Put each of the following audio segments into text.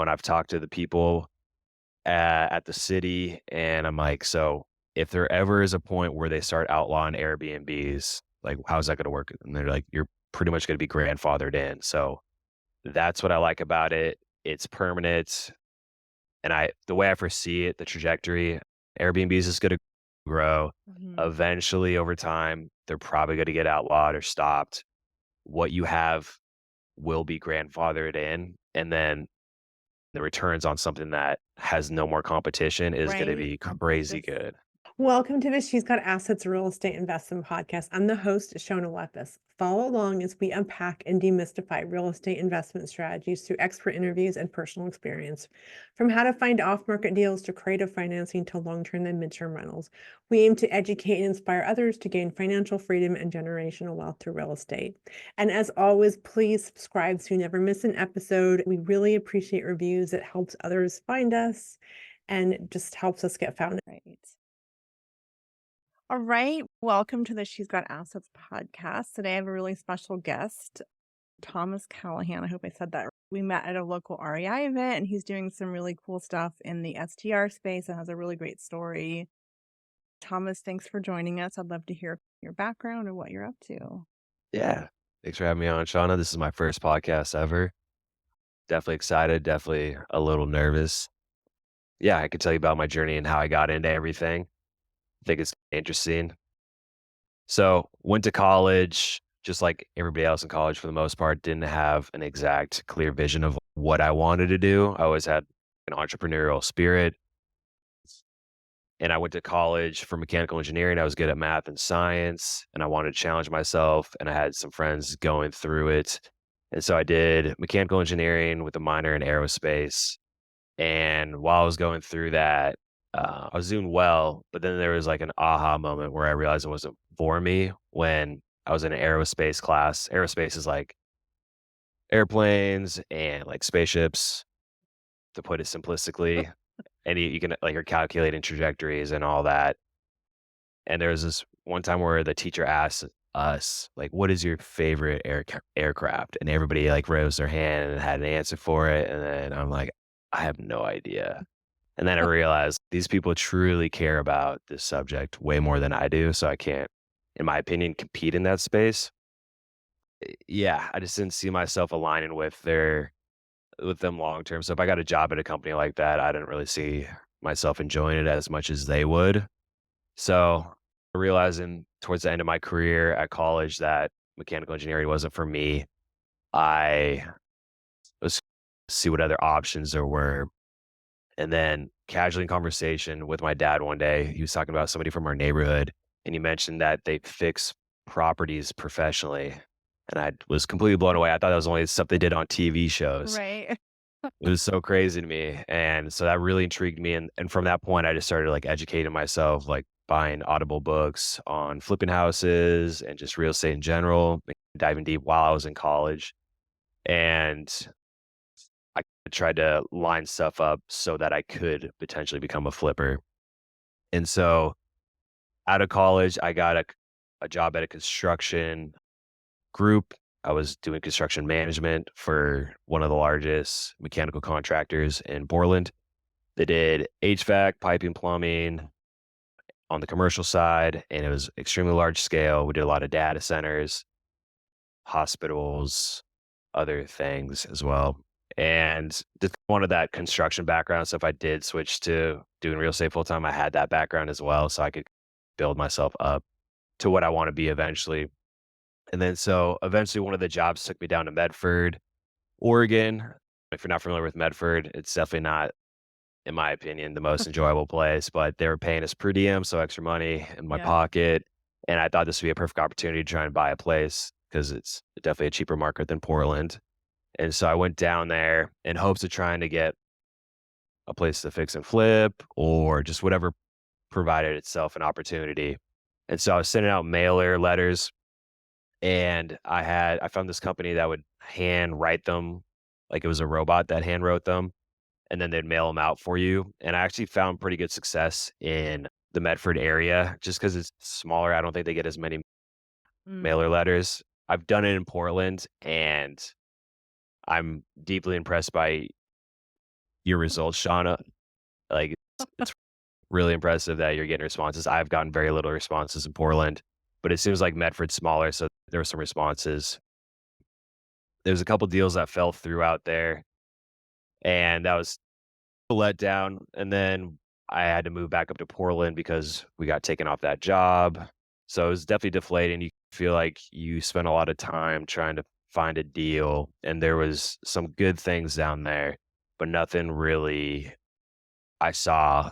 And I've talked to the people at the city, and I'm like, so if there ever is a point where they start outlawing Airbnbs, like, how's that going to work? And they're like, you're pretty much going to be grandfathered in. So that's what I like about it. It's permanent. And the way I foresee it, the trajectory, Airbnbs is going to grow. Mhm. Eventually, over time, they're probably going to get outlawed or stopped. What you have will be grandfathered in, and then the returns on something that has no more competition is going to Right? be crazy Just good. Welcome to the She's Got Assets Real Estate Investment Podcast. I'm the host, Shona Lefes. Follow along as we unpack and demystify real estate investment strategies through expert interviews and personal experience. From how to find off market deals to creative financing to long term and midterm rentals, we aim to educate and inspire others to gain financial freedom and generational wealth through real estate. And as always, please subscribe so you never miss an episode. We really appreciate reviews, it helps others find us and it just helps us get found. Right. All right. Welcome to the She's Got Assets podcast. Today I have a really special guest, Thomas Callahan. I hope I said that right. We met at a local REI event and he's doing some really cool stuff in the STR space and has a really great story. Thomas, thanks for joining us. I'd love to hear your background and what you're up to. Yeah. Thanks for having me on, Shauna. This is my first podcast ever. Definitely excited, definitely a little nervous. Yeah, I could tell you about my journey and how I got into everything. I think it's interesting. So, went to college, just like everybody else in college for the most part, didn't have an exact clear vision of what I wanted to do. I always had an entrepreneurial spirit. And I went to college for mechanical engineering. I was good at math and science, and I wanted to challenge myself. And I had some friends going through it. And so I did mechanical engineering with a minor in aerospace. And while I was going through that, I was doing well. But then there was like an aha moment where I realized it wasn't for me when I was in an aerospace class. Aerospace is like airplanes and like spaceships, to put it simplistically. And you can like, you're calculating trajectories and all that. And there was this one time where the teacher asked us, like, "What is your favorite aircraft?" And everybody, like, rose their hand and had an answer for it, and then I'm like, "I have no idea." And then I realized these people truly care about this subject way more than I do, so I can't, in my opinion, compete in that space. Yeah, I just didn't see myself aligning with them long term, so if I got a job at a company like that, I didn't really see myself enjoying it as much as they would. So, realizing towards the end of my career at college that mechanical engineering wasn't for me, I was see what other options there were. And then casually in conversation with my dad one day, he was talking about somebody from our neighborhood, and he mentioned that they fix properties professionally. And I was completely blown away. I thought that was only stuff they did on TV shows. Right. It was so crazy to me, and so that really intrigued me, and from that point, I just started, like, educating myself, like, buying Audible books on flipping houses and just real estate in general, like, diving deep while I was in college, and I tried to line stuff up so that I could potentially become a flipper, and so out of college, I got a job at a construction group. I was doing construction management for one of the largest mechanical contractors in Portland. They did HVAC, piping, plumbing on the commercial side, and it was extremely large scale. We did a lot of data centers, hospitals, other things as well. And just wanted that construction background. So if I did switch to doing real estate full time, I had that background as well. So I could build myself up to what I want to be eventually. And then so eventually one of the jobs took me down to Medford, Oregon. If you're not familiar with Medford, it's definitely not, in my opinion, the most enjoyable place, but they were paying us per diem, so extra money in my Yeah. pocket, and I thought this would be a perfect opportunity to try and buy a place because it's definitely a cheaper market than Portland, and so I went down there in hopes of trying to get a place to fix and flip or just whatever provided itself an opportunity, and so I was sending out mailer letters, and I found this company that would hand write them, like it was a robot that hand wrote them, and then they'd mail them out for you. And I actually found pretty good success in the Medford area just because it's smaller. I don't think they get as many Mm. mailer letters. I've done it in Portland, and I'm deeply impressed by your results, Shauna. Like, it's really impressive that you're getting responses. I've gotten very little responses in Portland, but it seems like Medford's smaller, so there were some responses. There's a couple deals that fell through out there, and that was a letdown. And then I had to move back up to Portland because we got taken off that job. So it was definitely deflating. You feel like you spent a lot of time trying to find a deal, and there was some good things down there, but nothing really I saw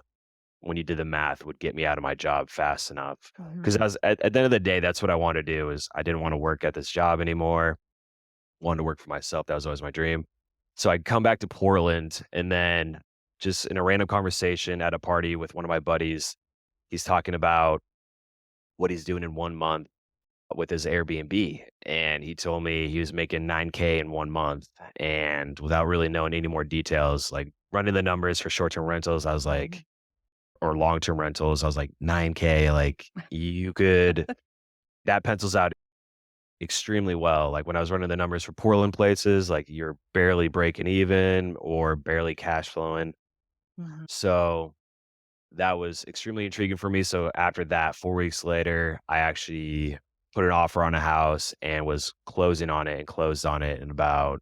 when you did the math would get me out of my job fast enough. Because Mhm. I was at the end of the day, that's what I wanted to do is I didn't want to work at this job anymore. Wanted to work for myself. That was always my dream. So I'd come back to Portland and then just in a random conversation at a party with one of my buddies, he's talking about what he's doing in 1 month with his Airbnb. And he told me he was making 9K in 1 month. And without really knowing any more details, like running the numbers for short term rentals, I was Mhm. like, or long term rentals, I was like, 9K, like you could, that pencils out extremely well. Like when I was running the numbers for Portland places, like you're barely breaking even or barely cash flowing. Mhm. So that was extremely intriguing for me. So after that, 4 weeks later, I actually put an offer on a house and was closing on it and closed on it in about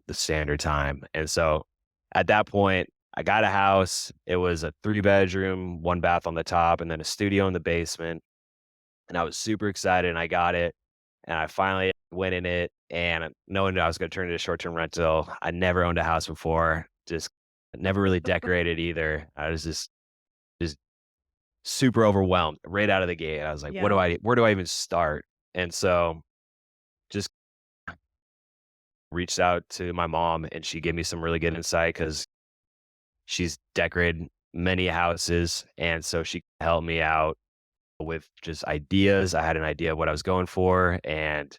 the standard time. And so at that point, I got a house. It was a 3 bedroom, 1 bath on the top, and then a studio in the basement. And I was super excited and I got it. And I finally went in it and knowing that I was going to turn it into short term rental. I never owned a house before, just never really decorated either. I was just super overwhelmed right out of the gate. I was like, Yeah. where do I even start? And so just reached out to my mom and she gave me some really good insight because she's decorated many houses. And so she helped me out with just ideas. I had an idea of what I was going for, and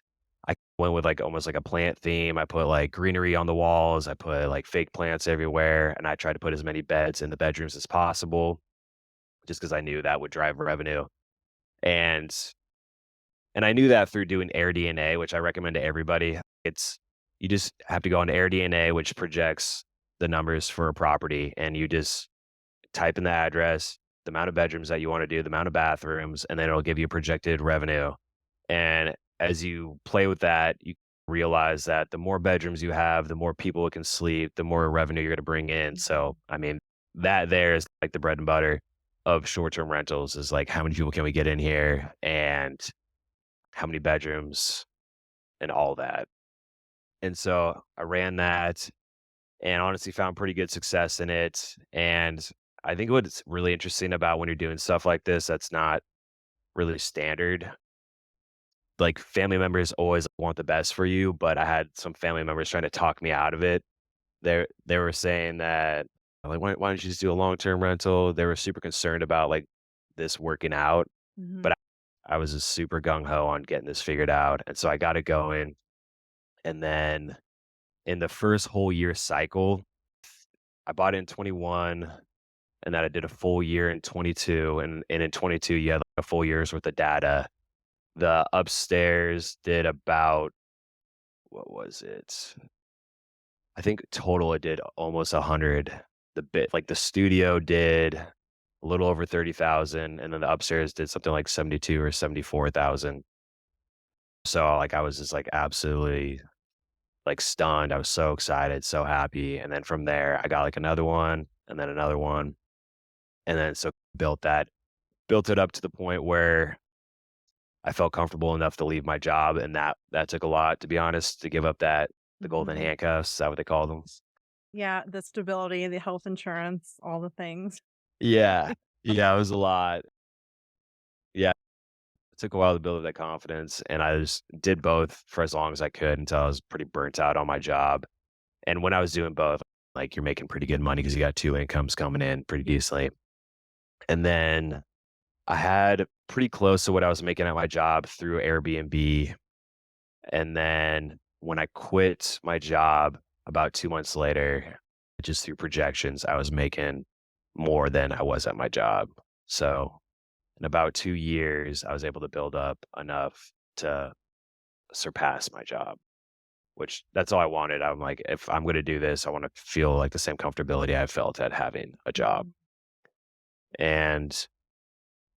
I went with like almost like a plant theme. I put like greenery on the walls, I put like fake plants everywhere, and I tried to put as many beds in the bedrooms as possible just because I knew that would drive revenue. And I knew that through doing AirDNA, which I recommend to everybody. It's you just have to go on AirDNA, which projects the numbers for a property, and you just type in the address, the amount of bedrooms that you want to do, the amount of bathrooms, and then it'll give you projected revenue. And as you play with that, you realize that the more bedrooms you have, the more people it can sleep, the more revenue you're going to bring in. So, Mhm. I mean, that there is like the bread and butter of short-term rentals is like how many people can we get in here and how many bedrooms and all that. And so I ran that and honestly found pretty good success in it. And I think what's really interesting about when you're doing stuff like this that's not really standard, like family members always want the best for you, but I had some family members trying to talk me out of it. They were saying that like why don't you just do a long-term rental? They were super concerned about like this working out, Mhm. but I was just super gung ho on getting this figured out. And so I got it going. And then in the first whole year cycle, I bought it in 21 and then I did a full year in 22 and in 22 you had like a full year's worth of data. The upstairs did about what was it? I think total it did almost 100. The studio did a little over 30,000 and then the upstairs did something like 72 or 74,000. So like I was just like absolutely like stunned. I was so excited, so happy. And then from there I got like another one and then another one. And then so built it up to the point where I felt comfortable enough to leave my job, and that took a lot, to be honest, to give up the golden Mhm. handcuffs, is that what they call them? Yeah, the stability, the health insurance, all the things. Yeah. Yeah, it was a lot. Yeah, it took a while to build up that confidence, and I just did both for as long as I could until I was pretty burnt out on my job, and when I was doing both, like, you're making pretty good money because you got 2 incomes coming in pretty decently, and then I had pretty close to what I was making at my job through Airbnb. And then when I quit my job about 2 months later, just through projections, I was making more than I was at my job. So in about 2 years, I was able to build up enough to surpass my job. which that's all I wanted. I'm like, if I'm going to do this, I want to feel like the same comfortability I felt at having a job. Mhm. And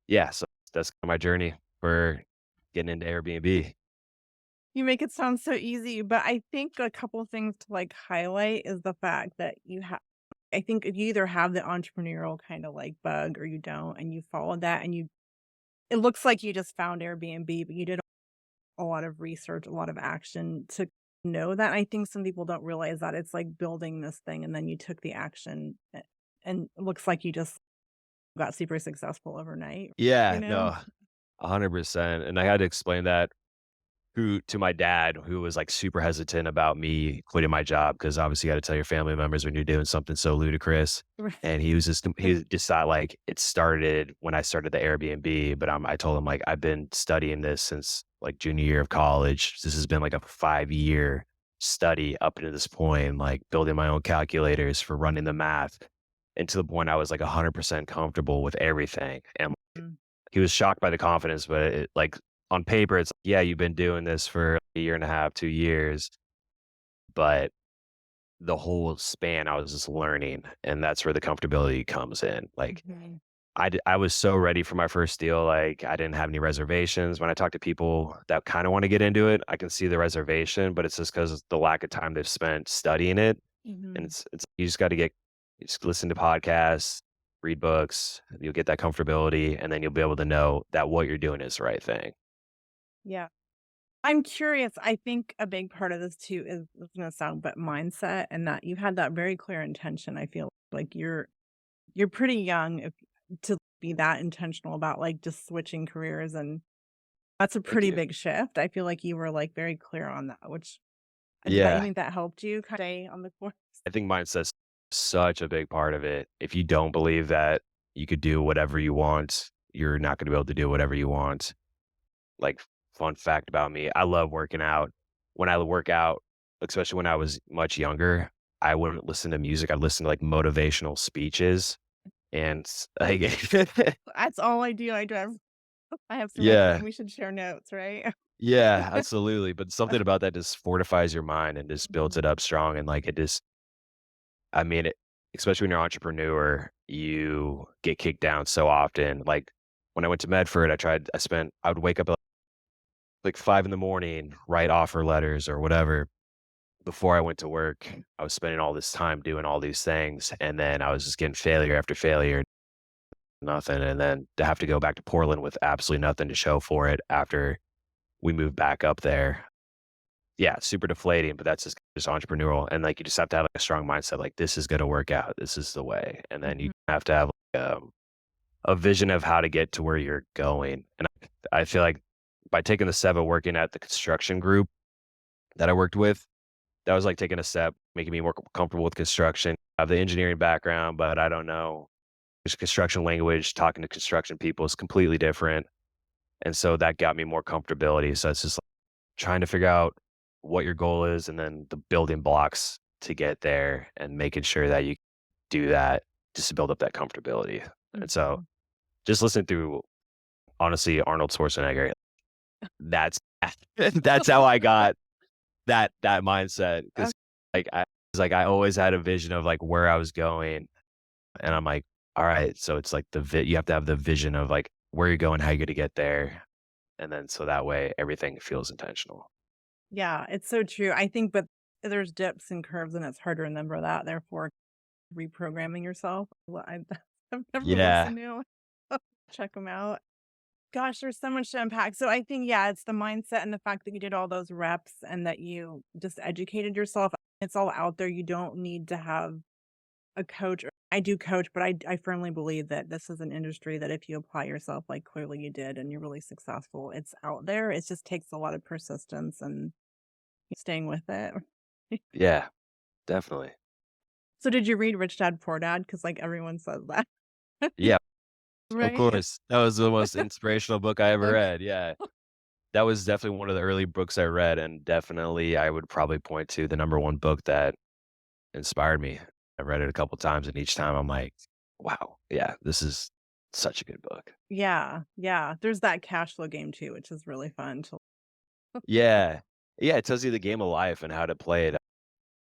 yeah, so that's my journey for getting into Airbnb. You make it sound so easy, but I think a couple things to, like, highlight is the fact that you have I think if you either have the entrepreneurial kinda, like, bug or you don't, and you followed that and you it looks like you just found Airbnb, but you did a lot of research, a lot of action to know that. I think some people don't realize that it's like building this thing and then you took the action, and it looks like you just got super successful overnight, you Yeah, know? no, 100%. And I had to explain that who to my dad, who was, like, super hesitant about me quitting my job because obviously you gotta tell your family members when you're doing something so ludicrous, and he just thought, like, it started when I started the Airbnb, but, I told him, like, "I've been studying this since, like, junior year of college. This has been, like, a 5-year study up to this point, like, building my own calculators for running the math, and to the point I was, like, 100% comfortable with everything," and Mm, he was shocked by the confidence, but it like, on paper, it's, "Yeah, you've been doing this for a year and a half, 2 years," but the whole span, I was just learning, and that's where the comfortability comes in. Like, mhm, I was so ready for my first deal, like, I didn't have any reservations. When I talk to people that kinda wanna get into it, I can see the reservation, but it's just because the lack of time they've spent studying it, and mhm. it's you just gotta get you just listen to podcasts, read books, you'll get that comfortability, and then you'll be able to know that what you're doing is the right thing. Yeah. I'm curious, I think a big part of this too is it's gonna sound but mindset and that you had that very clear intention. I feel like you're pretty young if to be that intentional about, like, just switching careers, and that's a Thank pretty you. big shift. I feel like you were, like, very clear on that, which did that you Yeah, think that helped you kinda stay on the course? I think mindset's such a big part of it. If you don't believe that you could do whatever you want, you're not gonna be able to do whatever you want. Like, fun fact about me, I love working out. When I work out, especially when I was much younger, I wouldn't listen to music, I'd listen to, like, motivational speeches, and, like That's all I do. I have so much Yeah, we should share notes, right? yeah, absolutely, but something about that just fortifies your mind and just builds it Mhm, up strong, and, like, it just I mean, especially when you're an entrepreneur, you get kicked down so often. Like, when I went to Medford, I would wake up at, like, 5 in the morning, write offer letters or whatever before I went to work. I was spending all this time doing all these things, and then I was just getting failure after failure, nothing, and then to have to go back to Portland with absolutely nothing to show for it after we moved back up there. Yeah, super deflating, but that's just entrepreneurial, and, like, you just have to have, like, a strong mindset, like, "This is gonna work out. This is the way," and then you mhm, have to have, like, a vision of how to get to where you're going, and I feel like by taking the step of working at the construction group that I worked with, that was like taking a step, making me more comfortable with construction. I have the engineering background, but I don't know just construction language. Talking to construction people is completely different, and so that got me more comfortability. So it's just like trying to figure out what your goal is, and then the building blocks to get there, and making sure that you do that just to build up that comfortability. And so mhm. just listening through, honestly, Arnold Schwarzenegger, that's that's how I got that mindset Oh, because like I it's like I always had a vision of like where I was going, and I'm like, all right, so it's like you have to have the vision of like where you're going, how you're gonna get there, and then so that way everything feels intentional. yeah, it's so true. I think but there's dips and curves, and it's hard to remember that, therefore reprogramming yourself. I've never Yeah, listened to. Check them out. Gosh, there's so much to unpack. So I think, yeah, it's the mindset and the fact that you did all those reps and that you just educated yourself. It's all out there. You don't need to have a coach. I do coach, but I firmly believe that this is an industry that if you apply yourself, like clearly you did, and you're really successful, it's out there. It just takes a lot of persistence and staying with it. yeah, definitely. So did you read Rich Dad Poor Dad? Because like everyone says that, Yeah, of right? course. That was the most inspirational book I ever Okay. read. Yeah. That was definitely one of the early books I read, and definitely I would probably point to the number one book that inspired me. I read it a couple times, and each time I'm like, "Wow, yeah, this is such a good book." Yeah, yeah. There's that cash flow game too, which is really fun to Yeah. Yeah, it tells you the game of life and how to play it.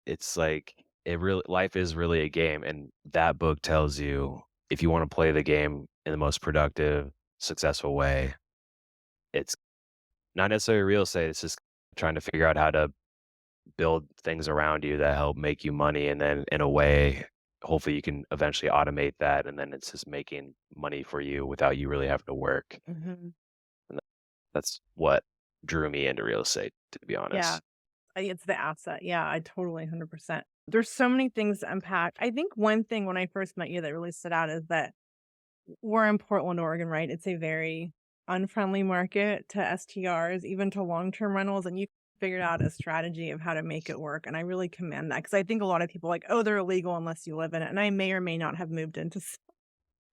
It's like it really life is really a game, and that book tells you if you want to play the game in the most productive, successful way. It's not necessarily real estate. It's just trying to figure out how to build things around you that help make you money, and then in a way, hopefully you can eventually automate that, and then it's just making money for you without you really having to work. Mhm. And that's what drew me into real estate, to be Yeah. honest. It's the asset. Yeah, I totally 100%. There's so many things to unpack. I think one thing when I first met you that really stood out is that we're in Portland, Oregon, right? It's a very unfriendly market to STRs, even to long-term rentals, and you figured out a strategy of how to make it work, and I really commend that because I think a lot of people are like, "Oh, they're illegal unless you live in it," and I may or may not have moved into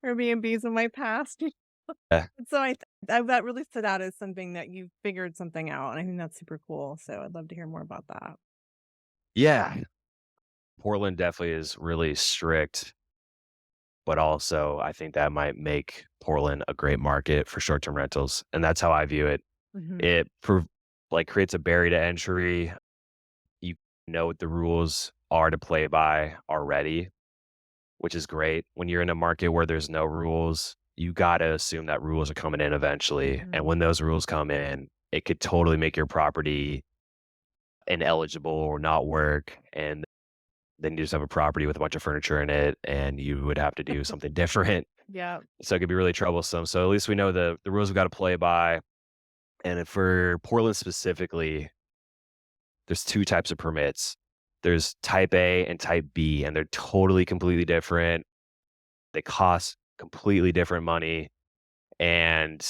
Airbnbs in my past. Yeah. So that really stood out as something that you figured something out, and I think that's super cool, so I'd love to hear more about that. Yeah. Portland definitely is really strict, but also I think that might make Portland a great market for short-term rentals, and that's how I view it. Mhm. It like creates a barrier to entry. You know what the rules are to play by already, which is great. When you're in a market where there's no rules, you gotta assume that rules are coming in eventually, and Mhm. when those rules come in, it could totally make your property ineligible or not work, and then you just have a property with a bunch of furniture in it, and you would have to do something different. Yeah. So it could be really troublesome. So at least we know the rules we gotta play by. And if for Portland specifically, there's 2 types of permits. There's type A and type B, and they're totally completely different. They cost completely different money, and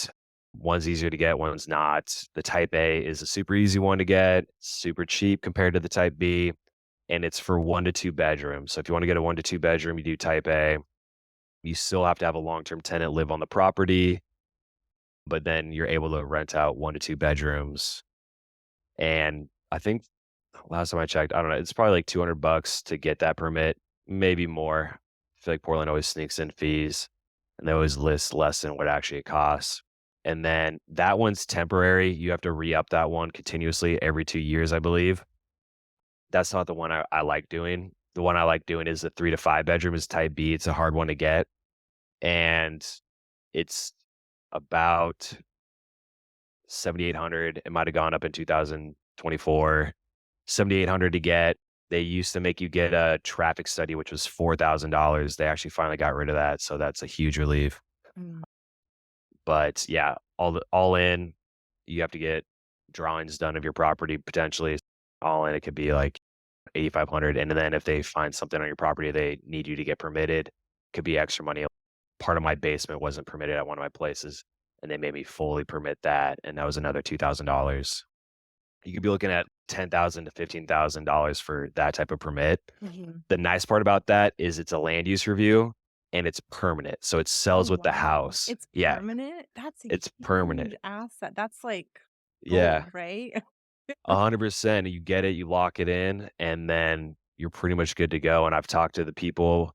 one's easier to get, one's not. The type A is a super easy one to get, super cheap compared to the type B, and it's for 1 to 2 bedrooms. So if you wanna get a 1 to 2 bedroom, you do type A. You still have to have a long-term tenant live on the property, but then you're able to rent out 1 to 2 bedrooms. And I think last time I checked, I don't know, it's probably like $200 to get that permit, maybe more. I feel like Portland always sneaks in fees, and they always list less than what actually it costs. And then that one's temporary. You have to re-up that one continuously every 2 years, I believe. That's not the one I like doing. The one I like doing is the 3 to 5 bedroom is type B. It's a hard one to get, and it's about 7,800. It might have gone up in 2024. 7,800 to get. They used to make you get a traffic study, which was $4,000. They actually finally got rid of that, so that's a huge relief. Mm. But yeah, all in, you have to get drawings done of your property potentially. All in, it could be like 8,500. And then if they find something on your property they need you to get permitted, could be extra money. Part of my basement wasn't permitted at one of my places, and they made me fully permit that, and that was another $2,000. You could be looking at $10,000 to $15,000 for that type of permit. Mhm. The nice part about that is it's a land use review and it's permanent. So it Oh, sells with the wow. house. It's Yeah, permanent? That's a it's permanent. huge asset. That's like Yeah, gold, right? 100%. You get it, you lock it in, and then you're pretty much good to go. And I've talked to the people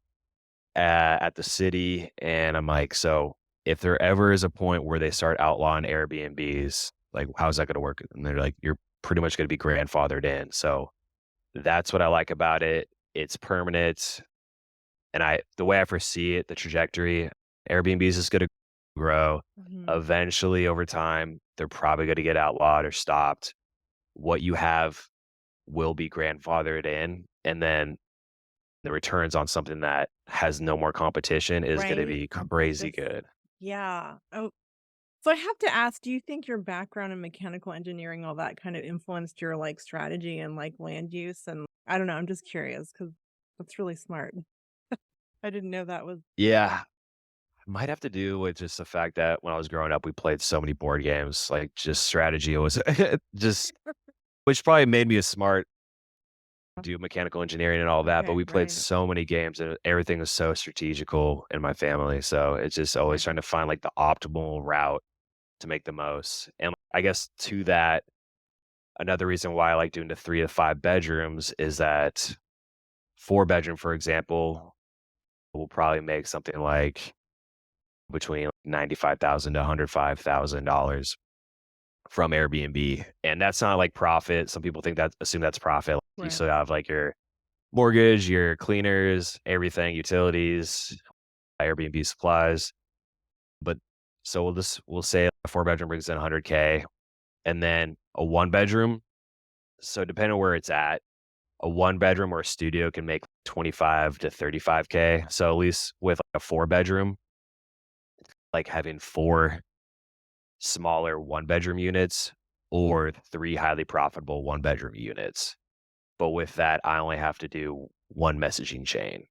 at the city, and I'm like, so if there ever is a point where they start outlawing Airbnbs, like, how's that going to work? And they're like, you're pretty much going to be grandfathered in. So that's what I like about it. It's permanent, and the way I foresee it, the trajectory, Airbnbs is gonna grow. Mhm. Eventually, over time, they're probably gonna get outlawed or stopped. What you have will be grandfathered in, and then the returns on something that has no more competition is gonna Right? be crazy Just good. yeah. Oh, so I have to ask, do you think your background in mechanical engineering, all that kind of influenced your, like, strategy and, like, land use? And I don't know, I'm just curious because that's really smart. I didn't know that was Yeah, might have to do with just the fact that when I was growing up, we played so many board games, like, just strategy was just which probably made me a smart do mechanical engineering and all that, but okay, we played right. so many games and everything was so strategical in my family. So it's just always Okay. trying to find like the optimal route to make the most. And I guess to that, another reason why I like doing the 3 to 5 bedrooms is that 4 bedroom, for example, will probably make something like between 95,000 to $105,000 from Airbnb. And that's not like profit. Some people assume that's profit. You Right. still have like your mortgage, your cleaners, everything, utilities, Airbnb supplies. But so we'll say a 4-bedroom brings in 100K, and then a 1-bedroom. So depending on where it's at, a 1-bedroom or a studio can make 25 to 35K. So at least with like a 4-bedroom, like having 4 smaller 1-bedroom units or 3 highly profitable 1-bedroom units. But with that, I only have to do 1 messaging chain.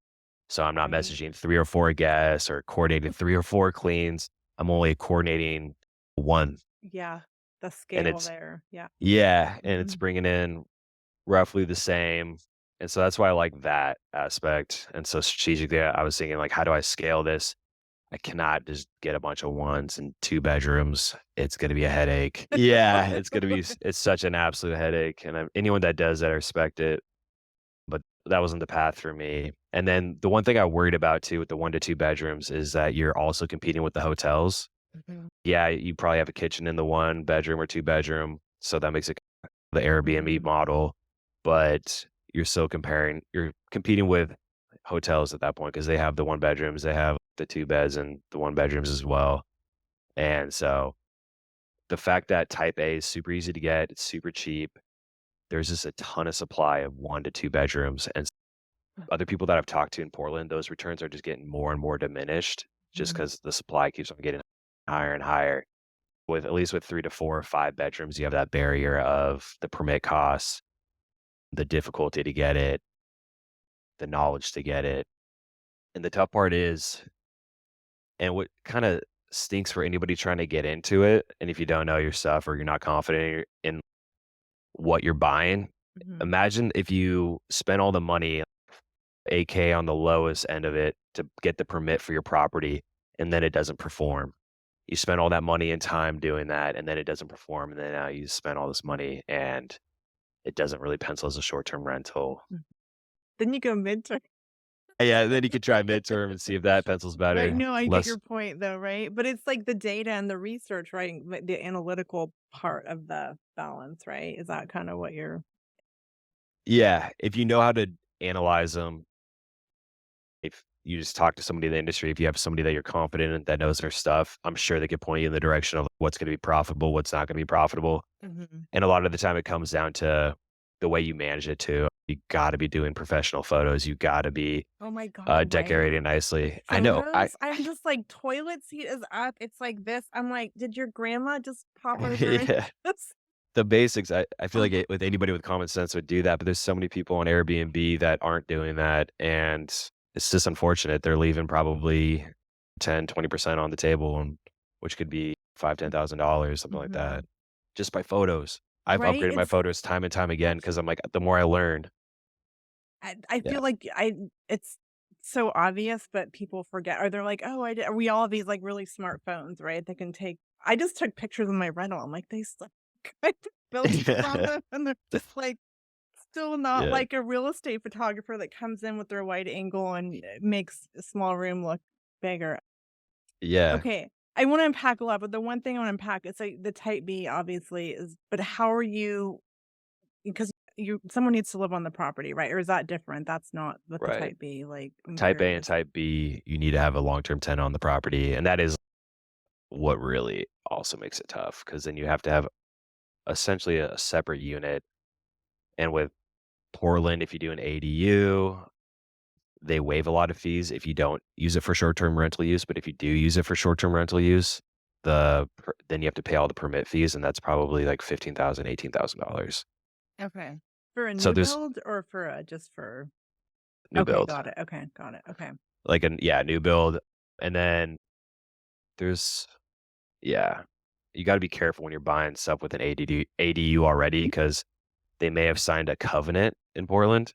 So I'm not Right. messaging 3 or 4 guests or coordinating 3 or 4 cleans. I'm only coordinating 1, Yeah. The and scale it's there. Yeah. and it's Mhm. bringing in roughly the same. And so that's why I like that aspect. And so strategically, I was thinking like, how do I scale this? I cannot just get a bunch of 1s and 2 bedrooms. It's gonna be a headache. Yeah, it's gonna be it's such an absolute headache, and anyone that does that, I respect it, but that wasn't the path for me. And then the one thing I worried about too with the 1 to 2 bedrooms is that you're also competing with the hotels. Mhm. Yeah, you probably have a kitchen in the 1 bedroom or 2 bedroom, so that makes it the Airbnb Mhm. model, but you're competing with hotels at that point because they have the 1 bedrooms, they have the 2 beds and the 1 bedrooms as well. And so the fact that type A is super easy to get, it's super cheap. There's just a ton of supply of 1 to 2 bedrooms, and other people that I've talked to in Portland, those returns are just getting more and more diminished just Mhm. because the supply keeps on getting higher and higher. With at least with 3 to 4 or 5 bedrooms, you have that barrier of the permit costs, the difficulty to get it, the knowledge to get it. And the tough part is, and what kind of stinks for anybody trying to get into it, and if you don't know your stuff or you're not confident in what you're buying, Mhm. imagine if you spent all the money, 8K on the lowest end of it to get the permit for your property, and then it doesn't perform. You spend all that money and time doing that, and then it doesn't perform, and then now you spend all this money and it doesn't really pencil as a short-term rental. Mhm. Then you go midterm. Yeah, then you could try midterm and see if that pencils Right, better. no, I get Less your point though, right? But it's like the data and the research, right? The analytical part of the balance, right? Is that kind of what you're Yeah, if you know how to analyze them, if you just talk to somebody in the industry, if you have somebody that you're confident in that knows their stuff, I'm sure they could point you in the direction of what's gonna be profitable, what's not gonna be profitable. Mhm. And a lot of the time it comes down to the way you manage it too. You gotta be doing professional photos, you gotta be, Oh my god, right? decorating nicely. I know, Photos, I'm just like, toilet seat is up, it's like this. I'm like, "Did your grandma just pop over and yeah. just" The basics, I feel like Oh, it with anybody with common sense would do that, but there's so many people on Airbnb that aren't doing that, and it's just unfortunate. They're leaving probably 10, 20% on the table, and which could be $5,000, $10,000, something like that, mhm. just by photos. I've Right? upgraded my photos time and time again because I'm like, the more I learn. I Yeah. feel like it's so obvious, but people forget or they're like, "Oh, I did" we all have these, like, really smart phones, right? That can take I just took pictures of my rental. I'm like, "They still got filters on them, and they're just, like, still not Yeah. like a real estate photographer that comes in with their wide angle and, makes a small room look bigger." Yeah. Okay, I wanna unpack a lot, but the one thing I wanna unpack is, like, the type B obviously is but how are you because someone needs to live on the property, right? Or is that different? That's not with the Right. type B, like, I'm Type A and curious. type B, you need to have a long-term tenant on the property, and that is what really also makes it tough because then you have to have essentially a separate unit. And with Portland, if you do an ADU, they waive a lot of fees if you don't use it for short-term rental use, but if you do use it for short-term rental use, then you have to pay all the permit fees, and that's probably like $15,000, $18,000. Okay. For a So new there's build or for a just for new okay, build, got it. Okay, got it. Okay. like new build, and then there's yeah, you gotta be careful when you're buying stuff with an ADU already because they may have signed a covenant in Portland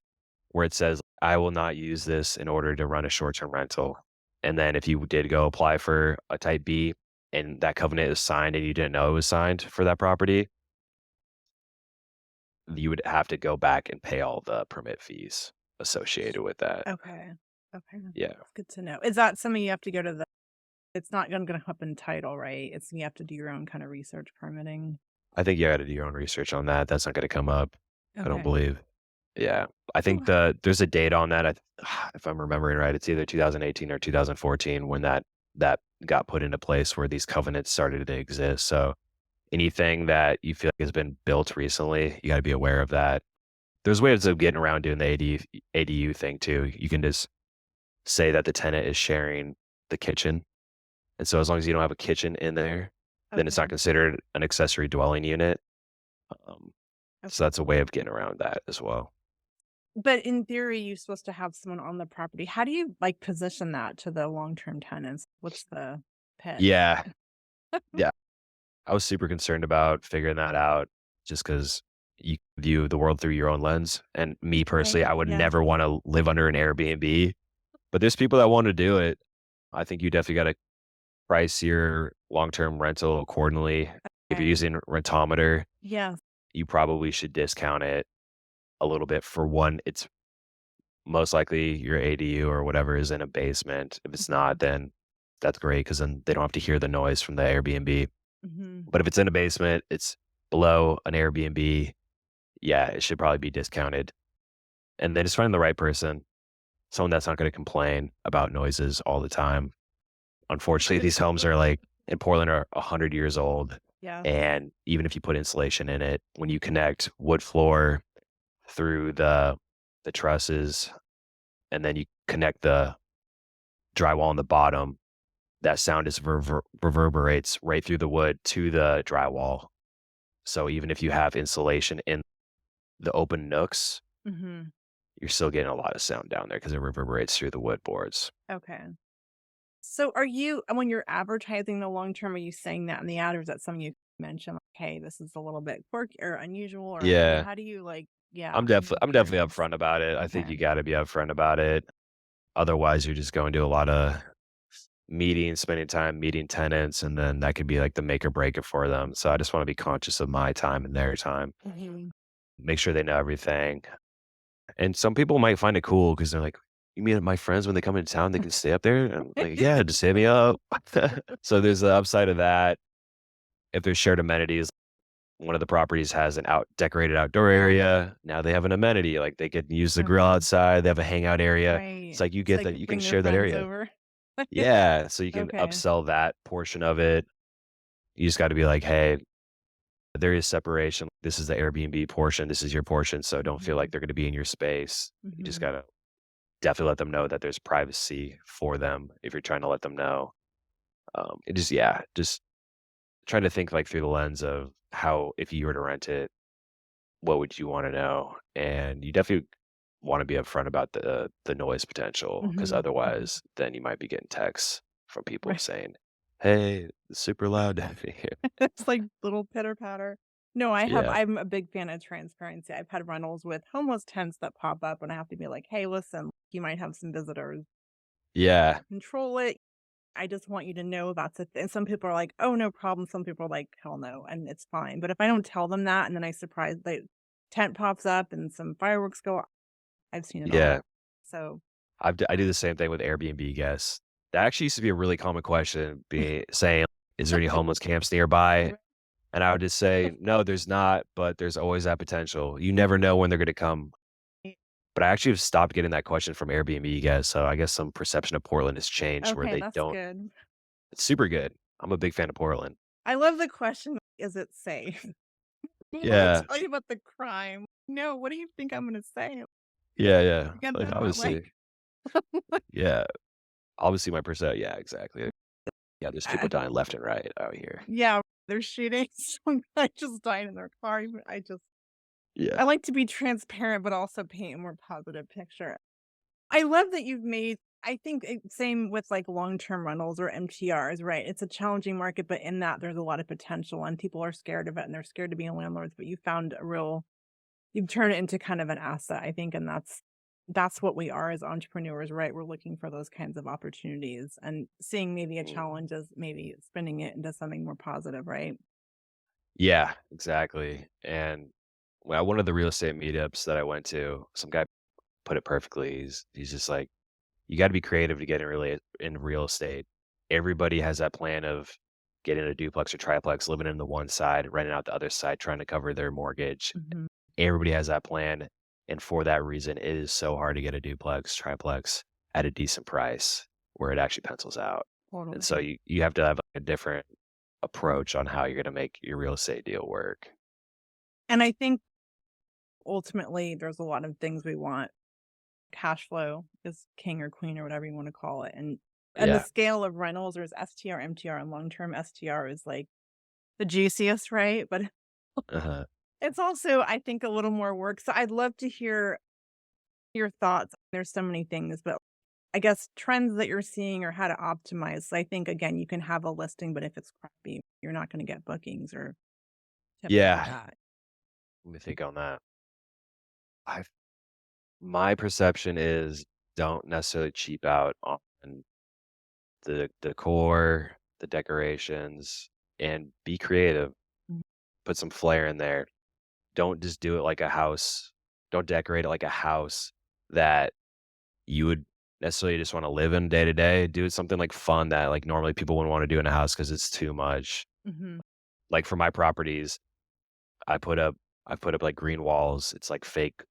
where it says, "I will not use this in order to run a short-term rental." And then if you did go apply for a type B and that covenant is signed and you didn't know it was signed for that property, you would have to go back and pay all the permit fees associated with that. Okay. Okay. Yeah. That's good to know. Is that something you have to go to the it's not gonna come up in title, right? It's you have to do your own kind of research permitting. I think you gotta do your own research on that. That's not gonna come up, I don't Okay. believe. Yeah. I So think there's a date on that. If I'm remembering right, it's either 2018 or 2014 when that got put into place where these covenants started to exist. So anything that you feel like has been built recently, you gotta be aware of that. There's ways of getting around doing the ADU thing too. You can just say that the tenant is sharing the kitchen. And so as long as you don't have a kitchen in there, then it's not okay. considered an accessory dwelling unit. Um, so Okay. that's a way of getting around that as well. But in theory, you're supposed to have someone on the property. How do you like position that to the long-term tenants? What's the pitch? Yeah. Yeah. I was super concerned about figuring that out just because you view the world through your own lens. And me personally, Right. I would Yeah. never want to live under an Airbnb, but there's people that want to do it. I think you definitely got to price your long-term rental accordingly. If you're Okay. using Rentometer, Yes. you probably should discount it a little bit. For one, it's most likely your ADU or whatever is in a basement. If it's not, Mhm. then that's great because then they don't have to hear the noise from the Airbnb. Mhm. But if it's in a basement, it's below an Airbnb, yeah, it should probably be discounted. And then just find the right person, someone that's not going to complain about noises all the time. Unfortunately, these homes are like in Portland are 100 years old. Yes. And even if you put insulation in it, when you connect wood floor through the trusses and then you connect the drywall on the bottom, that sound just reverberates right through the wood to the drywall. So even if you have insulation in the open nooks, Mhm. you're still getting a lot of sound down there because it reverberates through the wood boards. Okay. So are you when you're advertising the long term, are you saying that in the ad, or is that something you mention, like, "Hey, this is a little bit quirky or unusual," or Yeah, how do you like yeah, I'm I'm definitely curious. upfront about it. I think Okay. you got to be upfront about it. Otherwise, you're just going to a lot of meetings, spending time meeting tenants, and then that could be like the make or break it for them. So I just want to be conscious of my time and their time. Mhm. Make sure they know everything. And some people might find it cool because they're like, "You mean my friends when they come into town, they can stay up there?" And I'm like, "Yeah, just hit me up." So there's the upside of that. If there's shared amenities, one of the properties has an out decorated outdoor area. Now they have an amenity, like they can use the grill Okay. outside. They have a hangout area. It's Right. like you So get they that could you can bring their share that friends area. over. Yeah, so you can Okay. upsell that portion of it. You just got to be like, "Hey, there is separation. This is the Airbnb portion. This is your portion. So don't feel like Mhm. they're going to be in your space." You just Mhm. got to definitely let them know that there's privacy for them if you're trying to let them know. It just yeah, just trying to think like through the lens of how if you were to rent it, what would you want to know? And you definitely want to be upfront about the noise potential because Mhm. Mhm. otherwise, then you might be getting texts from people Right. saying, "Hey, it's super loud down here." It's like little pitter patter. No, Yeah, I'm a big fan of transparency. I've had rentals with homeless tents that pop up and I have to be like, "Hey, listen, you might have some visitors. yeah, Control it. I just want you to know that's a thing." And some people are like, "Oh, no problem." Some people are like, "Hell no," and it's fine. But if I don't tell them that and then I surprise the tent pops up and some fireworks go off, I've seen it yeah. all. So, I do the same thing with Airbnb guests. That actually used to be a really common question, be saying, "Is there any homeless camps nearby?" right. And I would just say, "No, there's not, but there's always that potential. You never know when they're gonna come." But I actually have stopped getting that question from Airbnb guys, so I guess some perception of Portland has changed where Okay, they that's don't good. it's super good. I'm a big fan of Portland. I love the question, "Is it safe?" When I Yeah. tell you about the crime, no, what do you think I'm gonna say? Yeah, yeah. Get Like, them away. obviously yeah. Obviously, my percent yeah, exactly. Yeah, there's people Uh, dying left and right out here. yeah, they're shooting. Some guy just died in their car. Yeah. I like to be transparent, but also paint a more positive picture. I love that you've made I think same with like long-term rentals or MTRs, right? It's a challenging market, but in that there's a lot of potential and people are scared of it and they're scared to be landlords, but you found a real you've turned it into kind of an asset, I think, and that's what we are as entrepreneurs, right? We're looking for those kinds of opportunities and seeing maybe a Mm. challenge as maybe spinning it into something more positive, right? Yeah, exactly, and well, one of the real estate meetups that I went to, some guy put it perfectly. He's just like, "You gotta be creative to get in real estate." Everybody has that plan of getting a duplex or triplex, living in the one side, renting out the other side, trying to cover their mortgage. Mhm. Everybody has that plan. And for that reason, it is so hard to get a duplex, triplex at a decent price where it actually pencils out. And so Totally. you have to have a different approach on how you're going to make your real estate deal work. And I think ultimately there's a lot of things we want. Cash flow is king or queen or whatever you want to call it. And the Yeah. scale of rentals, there's STR, MTR, and long-term STR is like the juiciest, right? But Uh-huh. it's also, I think, a little more work. So I'd love to hear your thoughts. There's so many things, but I guess trends that you're seeing or how to optimize. So I think again, you can have a listing, but if it's crappy, you're not going to get bookings or tips like Yeah. that. Let me think on that. I My perception is don't necessarily cheap out on the decor, the decorations, and be creative. Mhm. Put some flair in there. Don't just do it like a house. Don't decorate it like a house that you would necessarily just want to live in day to day. Do something like fun that like normally people wouldn't want to do in a house because it's too much. Mhm. Like for my properties, I put up I put up like green walls. It's like fake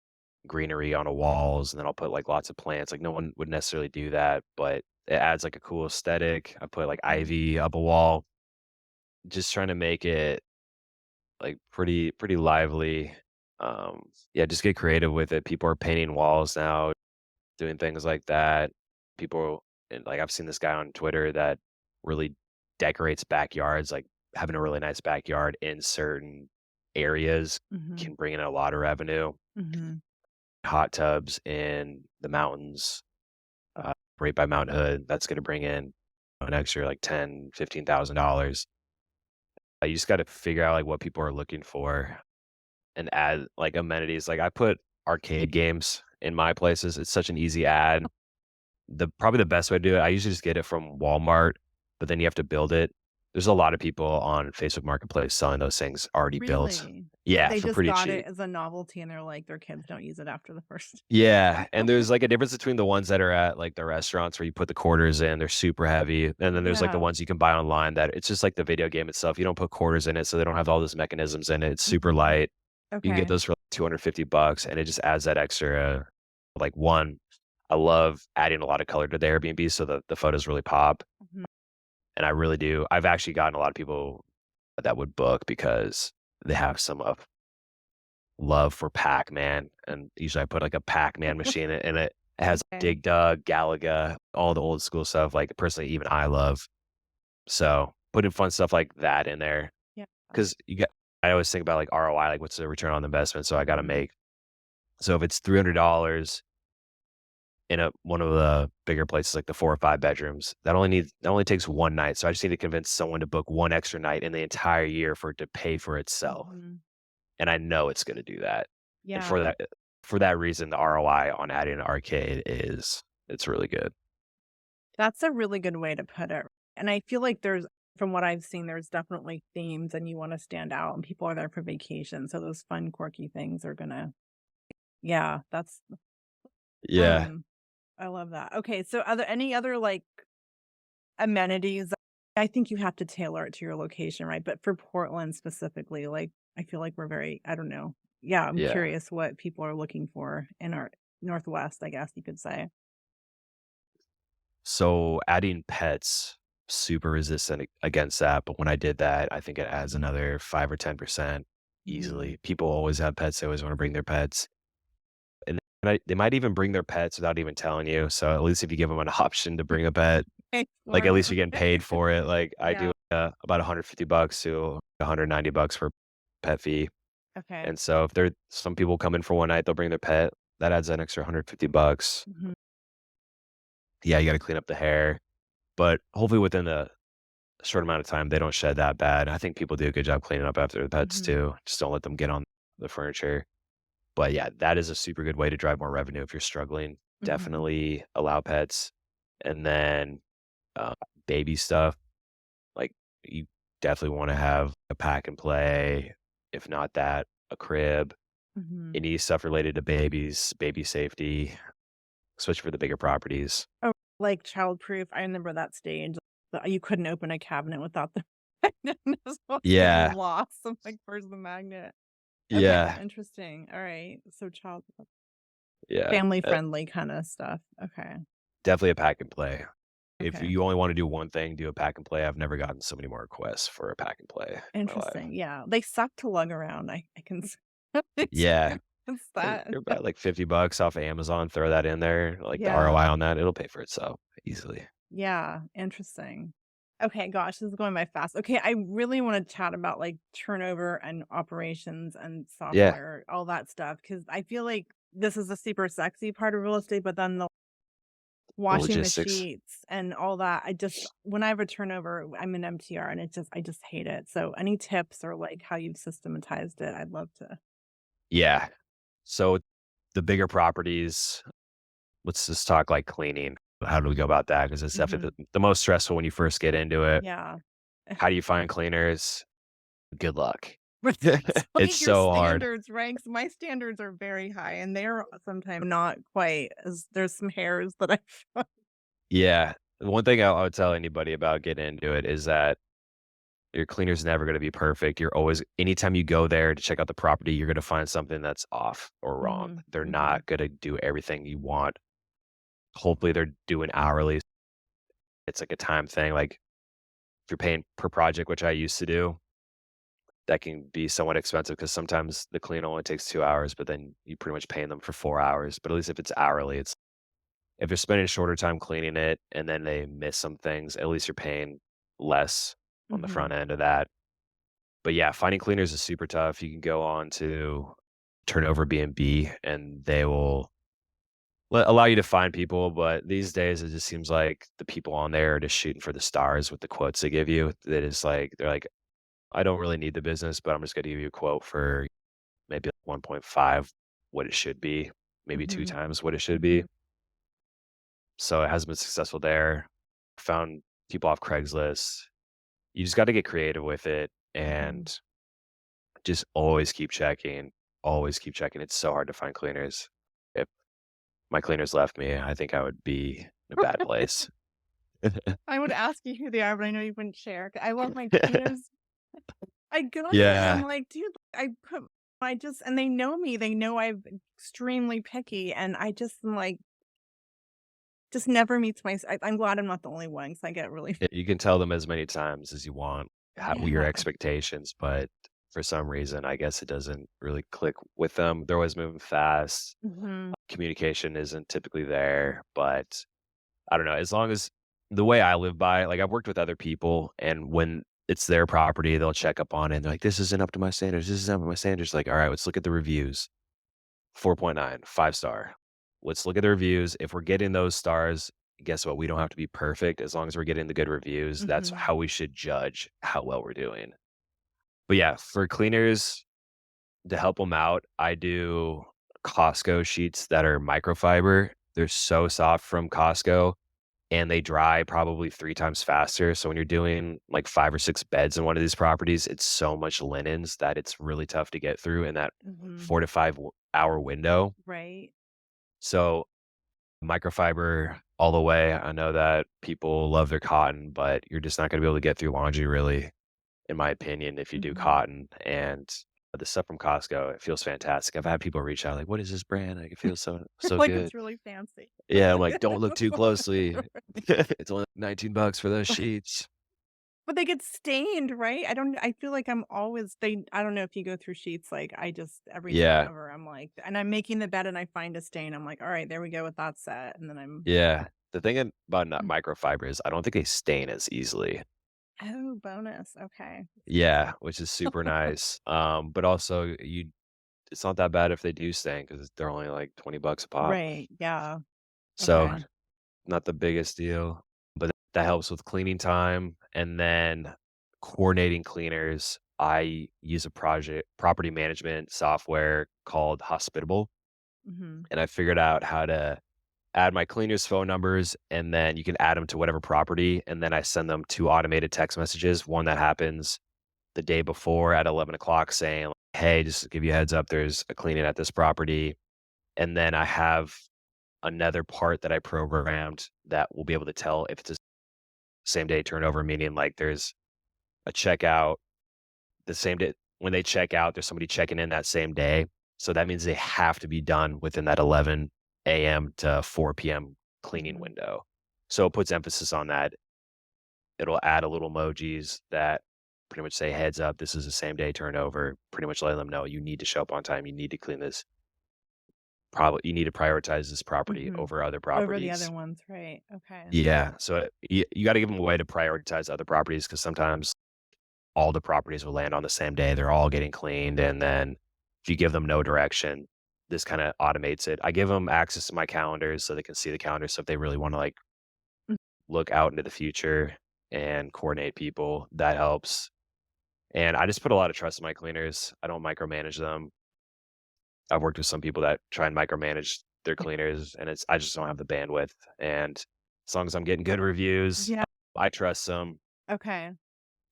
greenery on the walls, and then I'll put like lots of plants. Like no one would necessarily do that, but it adds like a cool aesthetic. I put like Mhm. ivy up a wall, just trying to make it like pretty lively. Yeah, just get creative with it. People are painting walls now, doing things like that. People and like I've seen this guy on Twitter that really decorates backyards, like having a really nice backyard in certain areas Mhm. can bring in a lot of revenue. Mhm. Hot tubs in the mountains, right by Mount Hood, that's gonna bring in an extra like 10, $15,000. You just gotta figure out like what people are looking for and add like amenities. Like I put arcade games in my places. It's such an easy add. Probably the best way to do it, I usually just get it from Walmart, but then you have to build it. There's a lot of people on Facebook Marketplace selling those things already built. Really? Yeah, They for just pretty got cheap. it as a novelty and they're like, their kids don't use it after the first. Yeah, and there's, like, a difference between the ones that are at, like, the restaurants where you put the quarters in, they're super heavy, and then there's, like, the Yeah. ones you can buy online that it's just like the video game itself, you don't put quarters in it, so they don't have all those mechanisms in it, it's super Mhm. light. You can get Okay. those for, like, $250, and it just adds that extra like, 1, I love adding a lot of color to the Airbnb so the photos really pop, Mhm. and I really do. I've actually gotten a lot of people that would book because they have some love for Pac-Man, and usually I put, like, a Pac-Man machine in it. It has Okay. Dig Dug, Galaga, all the old school stuff, like, personally, even I love. So, putting fun stuff like that in there, Yeah. because I always think about, like, ROI, like, what's the return on investment, so I gotta Mhm. make so if it's $300 in one of the bigger places, like the 4 or 5 bedrooms, that only takes 1 night, so I just need to convince someone to book 1 extra night in the entire year for it to pay for itself, Mhm. and I know it's gonna do that. And Yeah. for that reason, the ROI on adding an arcade it's really good. That's a really good way to put it. And I feel like from what I've seen, there's definitely themes and you want to stand out and people are there for vacation. So those fun, quirky things are gonna, yeah, Yeah. um, I love that. Okay. So are there any other like amenities? I think you have to tailor it to your location, right? But for Portland specifically, like I feel like we're very, I don't know. Yeah, I'm Yeah. curious what people are looking for in our Northwest, I guess you could say. So, adding pets, super resistant against that, but when I did that, I think it adds another 5 or 10% Mhm. easily. People always have pets, they always wanna bring their pets, and they might even bring their pets without even telling you, so at least if you give them an option to bring a pet, Okay, like, at smart. least you're getting paid for it, like, I Yeah. do, about $150 to $190 for pet fee, Okay. and so if there some people come in for one night, they'll bring their pet, that adds an extra $150. Mhm. Yeah, you gotta clean up the hair, but hopefully within a short amount of time, they don't shed that bad. I think people do a good job cleaning up after the pets Mhm. too, just don't let them get on the furniture. But yeah, that is a super good way to drive more revenue if you're struggling. Mhm. Definitely allow pets, and then, uh, baby stuff. Like, you definitely wanna have a pack and play, if not that, a crib, Mhm. any stuff related to babies, baby safety, especially for the bigger properties. Oh, like childproof, I remember that stage. You couldn't open a cabinet without the This one's getting Yeah. lost. I'm like, "Where's the magnet?" Okay, Yeah. interesting. Alright. So Yeah. family friendly kinda stuff. Okay. Definitely a pack and play. If Okay. you only wanna do one thing, do a pack and play. I've never gotten so many more requests for a pack and play in my life. Interesting. Yeah. They suck to lug around. I can Yeah. experience that. They're about like $50 off of Amazon, throw that in there, like the Yeah. ROI on that, it'll pay for itself easily. Yeah. Interesting. Okay, gosh, this is going by fast. Okay, I really wanna chat about, like, turnover and operations and Yeah, software, all that stuff, because I feel like this is a super sexy part of real estate, but then the the washing the logistics. sheets and all that, I just when I have a turnover, I'm an MTR, and I just hate it. So any tips or, like, how you've systematized it, I'd love to. Yeah. So the bigger properties, let's just talk like cleaning. How do we go about that? Because it's definitely Mhm. the most stressful when you first get into it. Yeah. How do you find cleaners? Good luck. But it's It's like your so hard. standards, right? 'Cause my standards are very high, and they're sometimes not quite as there's some hairs that I find. Yeah. One thing I would tell anybody about getting into it is that your cleaner's never gonna be perfect. You're always anytime you go there to check out the property, you're gonna find something that's off or wrong. Mhm, They're mhm, not gonna do everything you want. Hopefully, they're doing hourly. It's like a time thing, like, if you're paying per project, which I used to do, that can be somewhat expensive because sometimes the clean only takes 2 hours, but then you pretty much paying them for 4 hours. But at least if it's hourly, it's if you're spending a shorter time cleaning it and then they miss some things, at least you're paying less on the front mhm, end of that. But yeah, finding cleaners is super tough. You can go on to Turnover B&B and they will allow you to find people, but these days it just seems like the people on there are just shooting for the stars with the quotes they give you. That is like they're like, I don't really need the business, but I'm just gonna give you a quote for maybe 1.5 what it should be, maybe 2 mhm, times what it should be. mhm, So it hasn't been successful there. Found people off Craigslist. You just got to get creative with it mhm. and just always keep checking. Always keep checking. It's so hard to find cleaners. If my cleaners left me, I think I would be in a bad place. I would ask you who they are, but I know you wouldn't share. I love my cleaners. I go there and I'm Yeah. like, "Dude, I put I just" and they know me, they know I'm extremely picky, and I just am like, just never meets my I'm glad I'm not the only one, 'cause I get really Yeah, you can tell them as many times as you want your Yeah. expectations, but for some reason, I guess it doesn't really click with them. They're always moving fast. Mhm, Communication isn't typically there, but I don't know. As long as the way I live by, like I've worked with other people, and when it's their property, they'll check up on it. And they're like, "This isn't up to my standards. This isn't up to my standards." Like, all right, let's look at the reviews. 4.9, 5 star. Let's look at the reviews. If we're getting those stars, guess what? We don't have to be perfect. As long as we're getting the good reviews, that's mhm, how we should judge how well we're doing. But yeah, for cleaners to help them out, I do Costco sheets that are microfiber. They're so soft from Costco and they dry probably 3 times faster. So when you're doing like 5 or 6 beds in one of these properties, it's so much linens that it's really tough to get through in that mhm. 4 to 5 hour window. Right. So microfiber all the way. I know that people love their cotton, but you're just not gonna be able to get through laundry really, in my opinion, if you do Mhm. cotton. And the stuff from Costco, it feels fantastic. I've had people reach out like, "What is this brand? Like, it feels so Like, good." it's really fancy. Yeah, I'm like, "Don't look too closely. It's only $19 for those sheets." But they get stained, right? I feel like I'm always I don't know if you go through sheets, like, I just every time Yeah, ever, I'm like and I'm making the bed and I find a stain, I'm like, "Alright, there we go with that set," and then I'm yeah. The thing about not Mm. microfiber is I don't think they stain as easily. Oh, bonus, okay. Yeah, which is super nice. But also it's not that bad if they do stain because they're only like $20 a pop. Right, yeah, So, okay. not the biggest deal, but that helps with cleaning time, and then coordinating cleaners. I use a project property management software called Hospitable, Mhm, and I figured out how to add my cleaners' phone numbers, and then you can add them to whatever property, and then I send them 2 automated text messages, one that happens the day before at 11 o'clock saying, like, "Hey, just to give you a heads up, there's a cleaning at this property," and then I have another part that I programmed that will be able to tell if it's a same day turnover, meaning like there's a checkout the same day. When they check out, there's somebody checking in that same day. So that means they have to be done within that 11 a.m. to 4 p.m. cleaning Mhm. window. So it puts emphasis on that. It'll add a little emojis that pretty much say, heads up, this is the same day turnover, pretty much letting them know you need to show up on time. You need to clean this. Probably you need to prioritize this property Mhm. over other Over the properties. other ones, right. Okay. Yeah. So you got to give them a way to prioritize other properties because sometimes all the properties will land on the same day. They're all getting cleaned. And then if you give them no direction, this kind of automates it. I give them access to my calendars so they can see the calendar. So if they really want to like Mm. look out into the future and coordinate people, that helps. And I just put a lot of trust in my cleaners. I don't micromanage them. I've worked with some people that try and micromanage their cleaners, and I just don't have the bandwidth. And as long as I'm getting good reviews, Yeah. I trust them. Okay.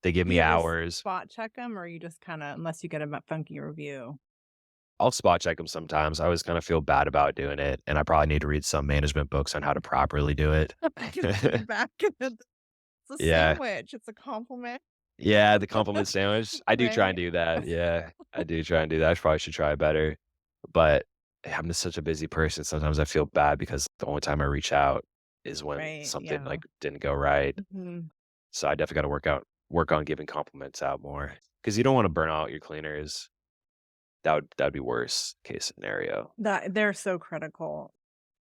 They give Do me you ever hours. spot check them, or you just kinda unless you get a funky review? I'll spot check them sometimes. I always kind of feel bad about doing it, and I probably need to read some management books on how to properly do it. Give feedback. It's a Yeah. sandwich, it's a compliment. Yeah, the compliment sandwich. I do try and Right. do that. Yeah, I do try and do that. I probably should try better. But I'm just such a busy person. Sometimes I feel bad because the only time I reach out is when Right, something yeah. like didn't go right. Mhm. So I definitely got to work on giving compliments out more because you don't want to burn out your cleaners. That would be worst case scenario. That they're so critical.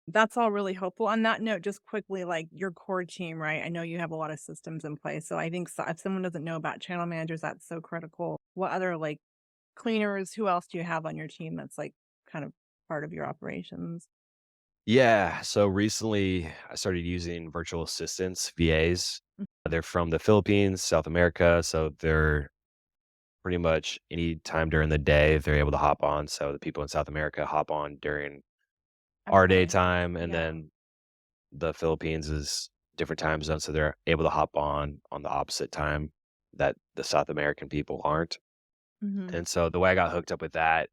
That's all really helpful. On that note, just quickly, like your core team, right? I know you have a lot of systems in place. So I think if someone doesn't know about channel managers, that's so critical. What other like cleaners, who else do you have on your team that's like kind of part of your operations? Yeah. So recently I started using virtual assistants, VAs. They're from the Philippines, South America. So they're pretty much any time during the day they're able to hop on. So the people in South America hop on during our Okay. daytime, and Yeah. then the Philippines is different time zone, so they're able to hop on the opposite time that the South American people aren't. Hmm. And so the way I got hooked up with that,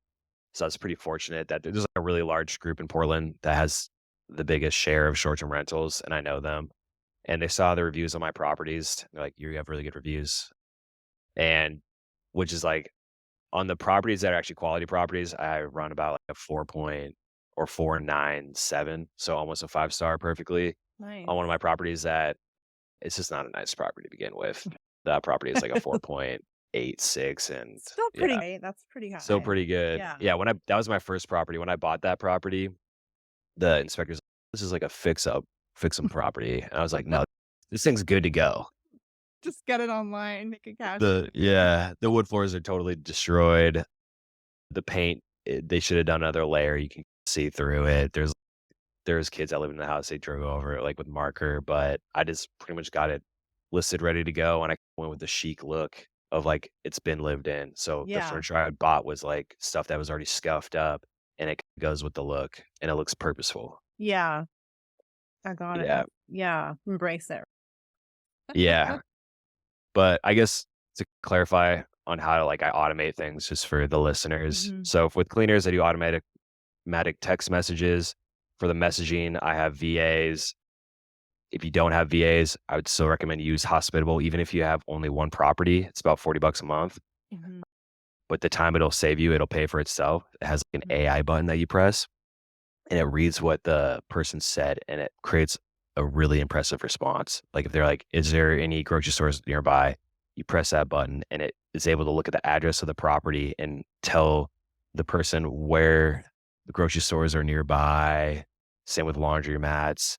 so I was pretty fortunate that there's like a really large group in Portland that has the biggest share of short-term rentals, and I know them. And they saw the reviews on my properties. They're like, "You have really good reviews," and which is like on the properties that are actually quality properties, I run about like a 4.97, so almost a 5-star perfectly. On one of Nice. my properties that it's just not a nice property to begin with. That property is like a 4.86, and Still pretty yeah, great. That's pretty still high. pretty good. Yeah. Yeah, when I that was my first property. When I bought that property, the inspector's like, "This is like a fix 'em property." And I was like, "No, this thing's good to go." Just get it online, make a cash. The wood floors are totally destroyed. The paint, they should have done another layer. You can see through it. There's kids that live in the house. They drove over it like with marker, but I just pretty much got it listed, ready to go, and I went with the chic look of like it's been lived in. So the Yeah. furniture I bought was like stuff that was already scuffed up, and it goes with the look, and it looks purposeful. Yeah. I got it. Yeah, Yeah. Embrace it. yeah. But I guess to clarify on how to like I automate things just for the listeners. Hmm. So if with cleaners, I do automatic text messages. For the messaging, I have VAs. If you don't have VAs, I would still recommend you use Hospitable, even if you have only one property. It's about $40 a month, Hmm. but the time it'll save you, it'll pay for itself. It has like an AI button that you press, and it reads what the person said, and it creates a really impressive response. Like if they're like, "Is there any grocery stores nearby?" You press that button, and it is able to look at the address of the property and tell the person where the grocery stores are nearby. Same with laundry mats.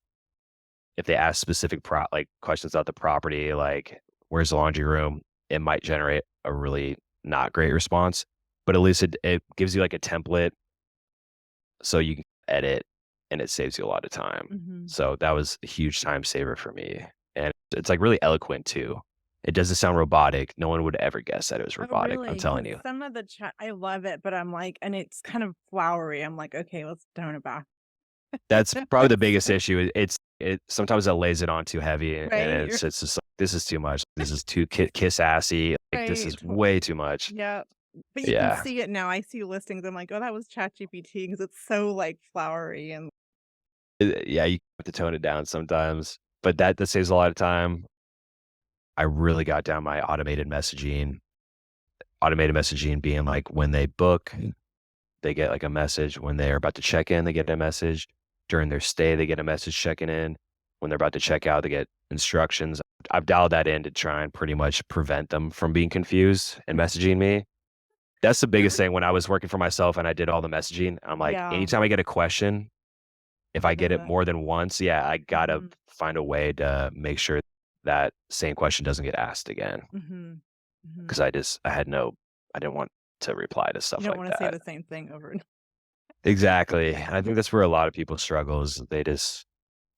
If they ask specific like questions about the property, like where's the laundry room, it might generate a really not great response. But at least it gives you like a template so you can edit, and it saves you a lot of time. Hmm. So that was a huge time saver for me. And it's like really eloquent too. It doesn't sound robotic. No one would ever guess that it was Oh, robotic. I'm really? telling Because you. some of the chat, I love it, but I'm like, and it's kind of flowery. I'm like, okay, let's tone it back. That's probably the biggest issue. It sometimes it lays it on too heavy, and Right? it's just like, this is too much. This is too kiss assy. Like this is Right. way too much. Yeah. But you can Yeah. see it now. I see listings. I'm like, oh, that was ChatGPT because it's so like flowery and Yeah, you have to tone it down sometimes, but that saves a lot of time. I really got down my automated messaging being like when they book, they get like a message. When they're about to check in, they get a message. During their stay, they get a message checking in. When they're about to check out, they get instructions. I've dialed that in to try and pretty much prevent them from being confused and messaging me. That's the biggest thing when I was working for myself and I did all the messaging. I'm like, Yeah, anytime I get a question, if I get it pivot. more than once, yeah, I gotta Mhm, find a way to make sure that same question doesn't get asked again. mhm, mhm. Because I didn't want to reply to You stuff don't like wanna say that. the same thing over and Exactly. I think that's where a lot of people struggle is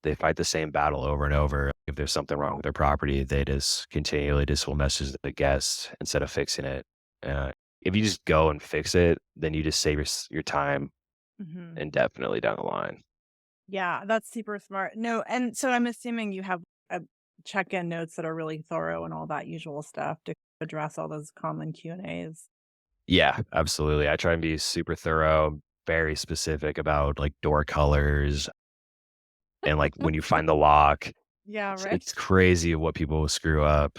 they fight the same battle over and over. If there's something wrong with their property, they just continually just will message the guest instead of fixing it. Uh, if you just go and fix it, then you just save your time Mhm. indefinitely down the line. Yeah, that's super smart. No, and so I'm assuming you have, check-in notes that are really thorough and all that usual stuff to address all those common Q&As. Yeah, absolutely. I try and be super thorough, very specific about like door colors and like when you find the lock. Yeah, right. It's crazy what people will screw up.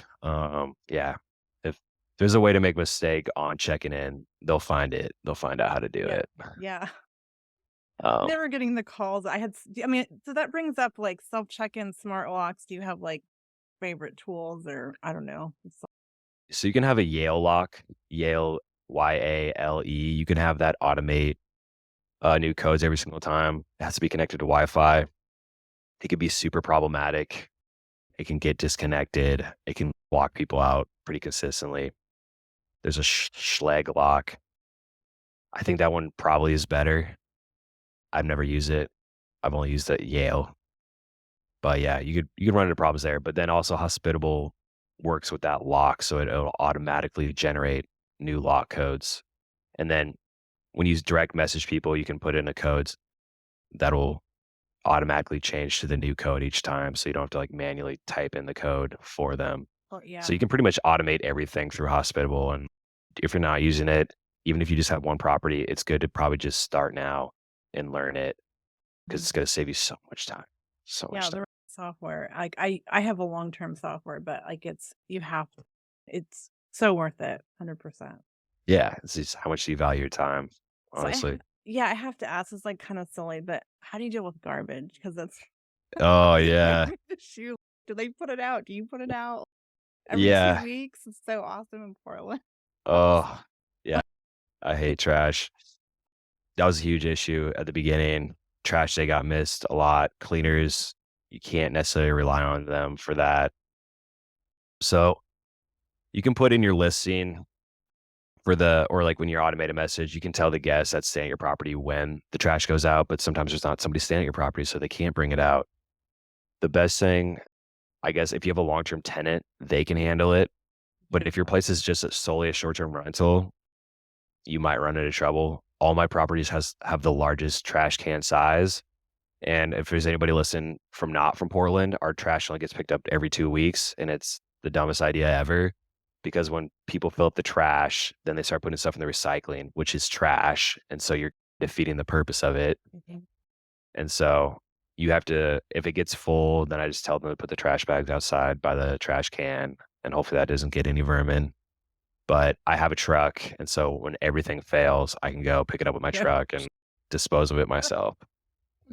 Yeah. If there's a way to make a mistake on checking in, they'll find it. They'll find out how to do Yeah, it. yeah. Um, Never getting the calls. I mean, so that brings up, like, self-check-in smart locks. Do you have, like, favorite tools or I don't know. It's so you can have a Yale lock, Yale YALE. You can have that automate new codes every single time. It has to be connected to Wi-Fi. It can be super problematic. It can get disconnected. It can lock people out pretty consistently. There's a Schleg lock. I think that one probably is better. I've never used it. I've only used it at Yale. But yeah, you could run into problems there. But then also Hospitable works with that lock, so it'll automatically generate new lock codes. And then when you direct message people, you can put in a code that'll automatically change to the new code each time, so you don't have to like manually type in the code for them. well, So yeah. you can pretty much automate everything through Hospitable. And if you're not using it, even if you just have one property, it's good to probably just start now and learn it because Mhm. it's going to save you so much time. So Yeah, much the time. right software. Like, I have a long-term software, but, like, it's so worth it, 100%. Yeah, it's just how much do you value your time, So honestly. I have to ask, it's, like, kinda silly, but how do you deal with garbage? Because that's Oh, yeah. shoot, do they put it out? Do you put it out every 2 Yeah. weeks? It's so awesome in Portland. Awesome. Oh, yeah. I hate trash. That was a huge issue at the beginning. Trash day got missed a lot. Cleaners, you can't necessarily rely on them for that. So you can put in your listing or like when your automated message, you can tell the guest that's staying at your property when the trash goes out, but sometimes there's not somebody staying at your property, so they can't bring it out. The best thing, I guess, if you have a long-term tenant, they can handle it. But if your place is just solely a short-term rental, you might run into trouble. All my properties have the largest trash can size. And if there's anybody listening from not from Portland, our trash only gets picked up every 2 weeks. And it's the dumbest idea ever because when people fill up the trash, then they start putting stuff in the recycling, which is trash. And so you're defeating the purpose of it. Mhm. And so you have to, if it gets full, then I just tell them to put the trash bags outside by the trash can. And hopefully that doesn't get any vermin. But I have a truck, and so when everything fails, I can go pick it up with my Yeah. truck and dispose of it myself.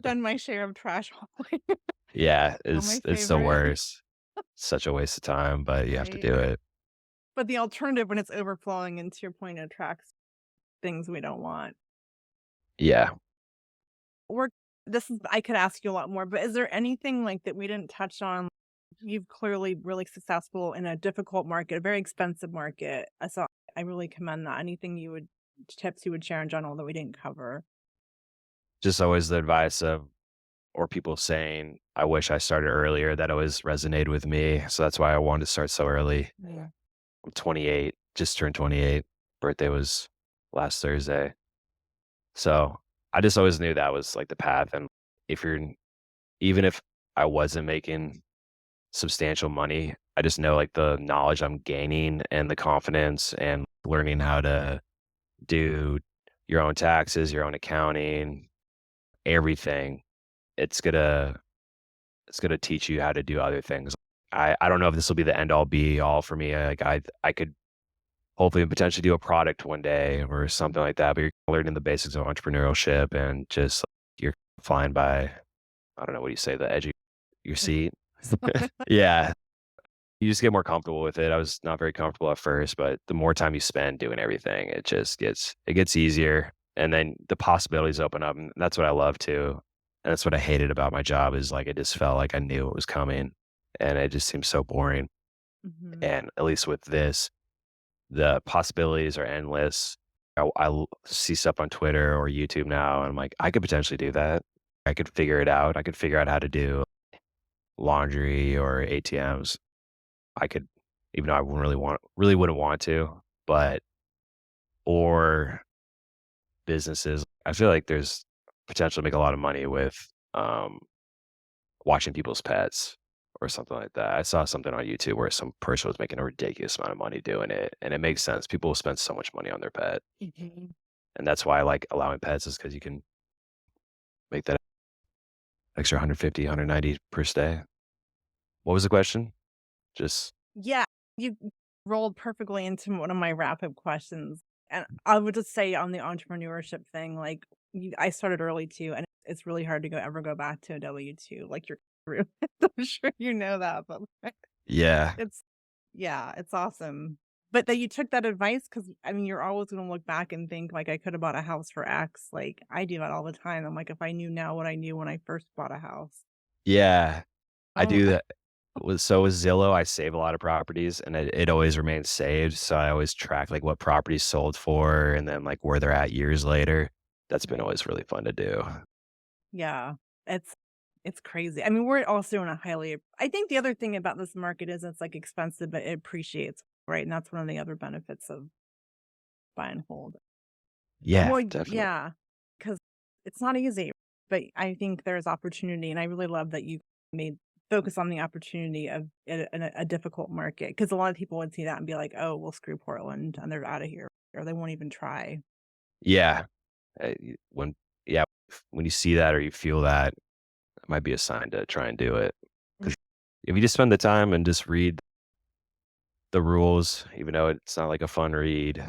Done my share of trash hauling. Yeah, Not my it's the favorite, worst. Such a waste of time, but you have to right? do it. But the alternative when it's overflowing and to your point, attracts things we don't want. Yeah. We're this is I could ask you a lot more, but is there anything, like, that we didn't touch on? You've clearly really successful in a difficult market, a very expensive market. So I really commend that. Anything tips you would share in general that we didn't cover? Just always the advice of or people saying, "I wish I started earlier," that always resonated with me, so that's why I wanted to start so early. Yeah. I'm 28, just turned 28. Birthday was last Thursday. So, I just always knew that was, like, the path, and if you're even if I wasn't making substantial money. I just know like the knowledge I'm gaining and the confidence and learning how to do your own taxes, your own accounting, everything. It's gonna it's gonna teach you how to do other things I don't know if this will be the end all be all for me. Like I could hopefully potentially do a product one day or something like that. But you're learning the basics of entrepreneurship and just you're flying by. I don't know what do you say, the edge of your seat. Yeah, you just get more comfortable with it. I was not very comfortable at first, but the more time you spend doing everything, it gets easier, and then the possibilities open up, and that's what I love too. And that's what I hated about my job is like it just felt like I knew it was coming, and it just seemed so boring. Mhm. And at least with this, the possibilities are endless. See stuff on Twitter or YouTube now, and I'm like, I could potentially do that. I could figure it out. I could figure out how to do laundry or ATMs. I could, even though I wouldn't really wouldn't want to, but or businesses. I feel like there's potential to make a lot of money with um, watching people's pets or something like that. I saw something on YouTube where some person was making a ridiculous amount of money doing it, and it makes sense. People will spend so much money on their pet, Mhm. and that's why I like allowing pets is because you can make that extra 150, 190 per stay. What was the question? Just Yeah, you rolled perfectly into one of my wrap-up questions, and I would just say on the entrepreneurship thing, like, I started early too, and it's really hard to ever go back to a W-2, like, you're through. I'm sure you know that, but, like, yeah, it's yeah, it's awesome. But that you took that advice because I mean, you're always gonna look back and think, like, "I could have bought a house for X." Like, I do that all the time. I'm like, "If I knew now what I knew when I first bought a house." yeah. I Oh do that. With Zillow, I save a lot of properties and it always remains saved. So I always track like what properties sold for and then like where they're at years later. That's been right. always really fun to do. Yeah, it's it's crazy. I mean, we're also in a highly I think the other thing about this market is it's, like, expensive, but it appreciates, right? And that's one of the other benefits of buy and hold. Yeah, Well, definitely. yeah, because it's not easy, but I think there's opportunity, and I really love that you made focus on the opportunity of in a difficult market. Because a lot of people would see that and be like, "Oh, well, screw Portland," and they're out of here, or they won't even try. Yeah. When yeah, when you see that or you feel that, it might be a sign to try and do it. Mm, Because if you just spend the time and just read the rules, even though it's not like a fun read,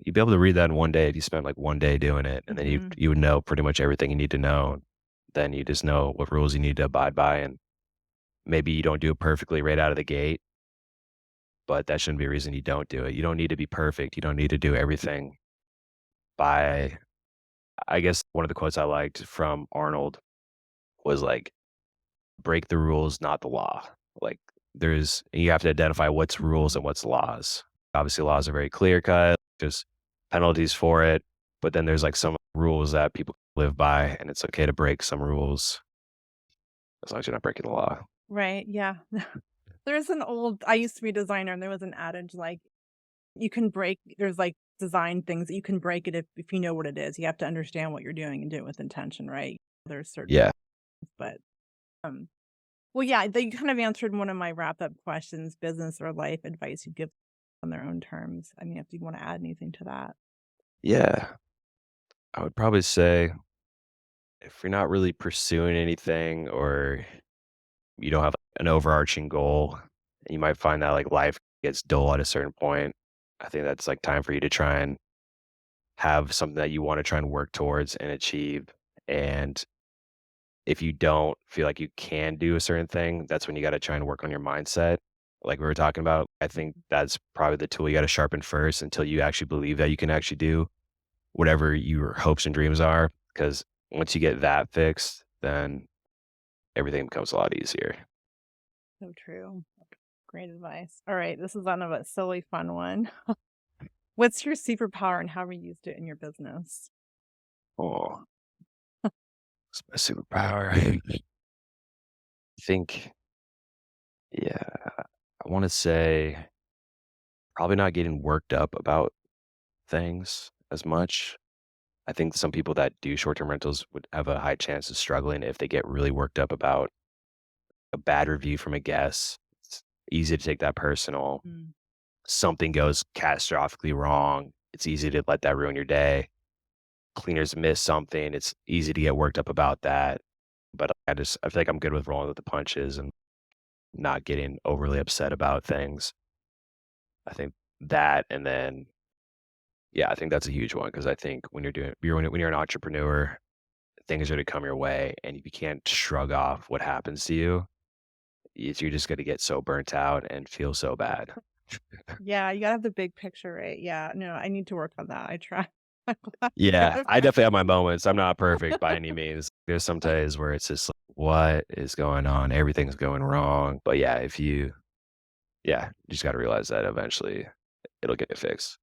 you'd be able to read that in one day if you spend like one day doing it, and then mhm, you would know pretty much everything you need to know. Then you just know what rules you need to abide by, and maybe you don't do it perfectly right out of the gate, but that shouldn't be a reason you don't do it. You don't need to be perfect. You don't need to do everything by I guess one of the quotes I liked from Arnold was like, break the rules, not the law. Like you have to identify what's rules mhm. and what's laws. Obviously, laws are very clear cut. There's penalties for it, but then there's like some rules that people live by, and it's okay to break some rules as long as you're not breaking the law. Right, yeah. There's an old I used to be a designer, and there was an adage, like, you can break there's, like, design things that you can break it if you know what it is. You have to understand what you're doing and do it with intention, right? There's certain Yeah. but, um well, yeah, they kind of answered one of my wrap-up questions, business or life advice you'd give on their own terms. I mean, if you wanna add anything to that. Yeah. I would probably say if you're not really pursuing anything or you don't have an overarching goal, you might find that like life gets dull at a certain point. I think that's like time for you to try and have something that you want to try and work towards and achieve. And if you don't feel like you can do a certain thing, that's when you got to try and work on your mindset. Like we were talking about, I think that's probably the tool you got to sharpen first until you actually believe that you can actually do whatever your hopes and dreams are. Because once you get that fixed, then everything becomes a lot easier. So true. Great advice. Alright, this is kind of a silly fun one. What's your superpower and how have you used it in your business? Oh, it's my superpower. I think, yeah, I want to say probably not getting worked up about things as much. I think some people that do short-term rentals would have a high chance of struggling if they get really worked up about a bad review from a guest. It's easy to take that personal. Mm. Something goes catastrophically wrong. It's easy to let that ruin your day. Cleaners miss something. It's easy to get worked up about that. But I feel like I'm good with rolling with the punches and not getting overly upset about things. I think that, and then, yeah, I think that's a huge one because I think when you're an entrepreneur, things are to come your way and you can't shrug off what happens to you. You're just going to get so burnt out and feel so bad. Yeah, you gotta have the big picture, right? Yeah, no, I need to work on that. I try. I'm glad you Yeah, got I back. definitely have my moments. I'm not perfect by any means. There's some days where it's just like, what is going on? Everything's going wrong. But yeah, you just got to realize that eventually it'll get fixed.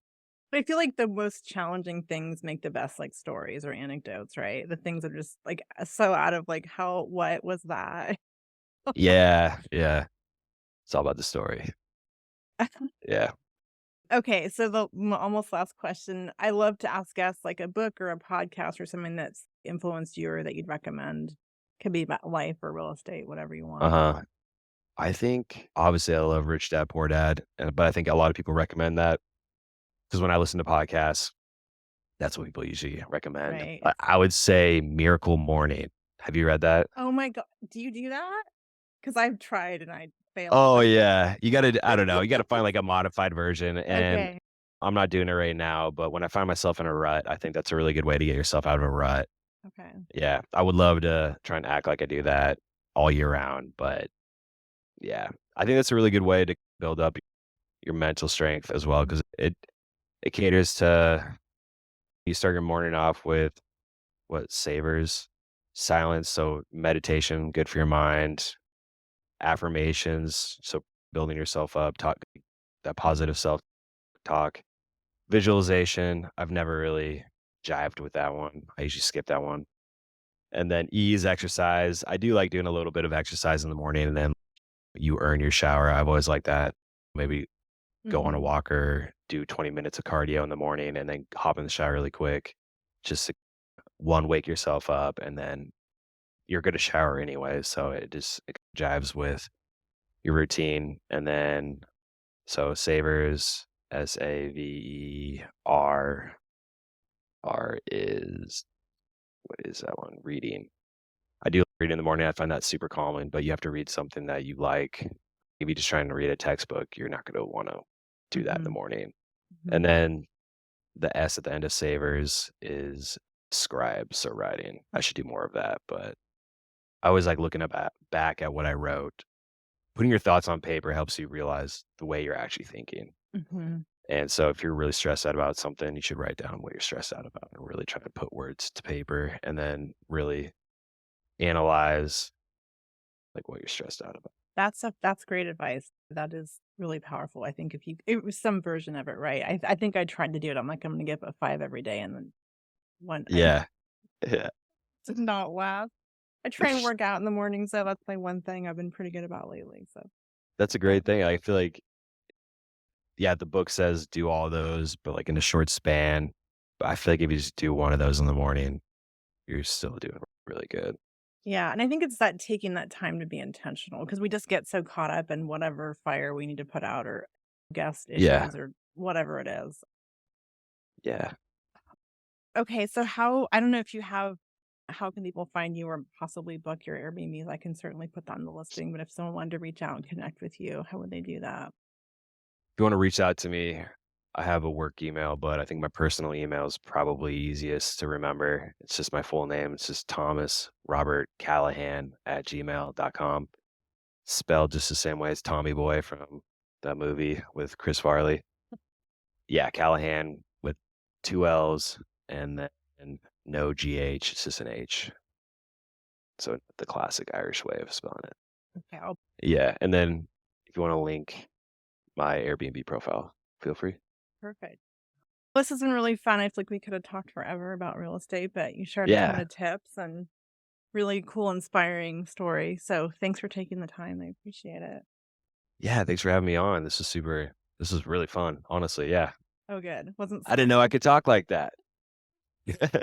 But I feel like the most challenging things make the best like stories or anecdotes, right? The things that are just like so out of like what was that? Yeah, yeah. It's all about the story. Yeah. Okay, so the almost last question. I love to ask guests like a book or a podcast or something that's influenced you or that you'd recommend. Could be about life or real estate, whatever you want. Uh-huh. I think obviously I love Rich Dad Poor Dad, but I think a lot of people recommend that because when I listen to podcasts, that's what people usually recommend. Right. I would say Miracle Morning. Have you read that? Oh my god, do you do that? Because I've tried and I failed. Oh, yeah. You gotta I don't know, you gotta find, like, a modified version, and Okay. I'm not doing it right now, but when I find myself in a rut, I think that's a really good way to get yourself out of a rut. Okay. Yeah, I would love to try and act like I do that all year round, but yeah, I think that's a really good way to build up your mental strength as well, because it caters to you start your morning off with what savors silence, so meditation, good for your mind, affirmations, so building yourself up, talk that positive self-talk. Visualization, I've never really jived with that one. I usually skip that one. And then E is exercise. I do like doing a little bit of exercise in the morning and then you earn your shower. I've always liked that. Maybe go on a Mhm. walk or do 20 minutes of cardio in the morning and then hop in the shower really quick. Just to, one, wake yourself up and then you're going to shower anyway. So it jives with your routine. And then, so savers, SAVER, R is, what is that one? Reading. I do read in the morning. I find that super calming, but you have to read something that you like. If you're just trying to read a textbook, you're not going to want to do that in the Mhm. morning. And Mhm. then the S at the end of savers is scribe, so writing. I should do more of that, but I always like looking back at what I wrote. Putting your thoughts on paper helps you realize the way you're actually thinking. Mhm. And so if you're really stressed out about something, you should write down what you're stressed out about and really try to put words to paper and then really analyze like what you're stressed out about. That's great advice. That is really powerful. I think if you it was some version of it, right? I think I tried to do it. I'm like, I'm gonna get a 5 every day, and then I Yeah. Yeah. did not last. I try and work out in the morning, so that's my one thing I've been pretty good about lately, so, That's a but great thing. I feel like, yeah, the book says do all those, but like in a short span. But I feel like if you just do one of those in the morning, you're still doing really good. yeah, and I think it's that taking that time to be intentional because we just get so caught up in whatever fire we need to put out or guest Yeah. issues or whatever it is. Yeah. Okay, so how I don't know if you have how can people find you or possibly book your Airbnbs? I can certainly put that on the listing, but if someone wanted to reach out and connect with you, how would they do that? If you want to reach out to me, I have a work email, but I think my personal email is probably easiest to remember. It's just my full name. It's just Thomas Robert Callahan at gmail.com. Spelled just the same way as Tommy Boy from that movie with Chris Farley. Yeah, Callahan with 2 L's and then no GH, it's just an H. So the classic Irish way of spelling it. Okay, I'll Yeah, and then if you wanna link my Airbnb profile, feel free. perfect. This has been really fun. I feel like we could have talked forever about real estate, but you shared a ton Yeah. of tips and really cool, inspiring story. So thanks for taking the time. I appreciate it. Yeah, thanks for having me on. This is really fun, honestly, yeah. Oh, good. Wasn't I didn't know I could talk like that.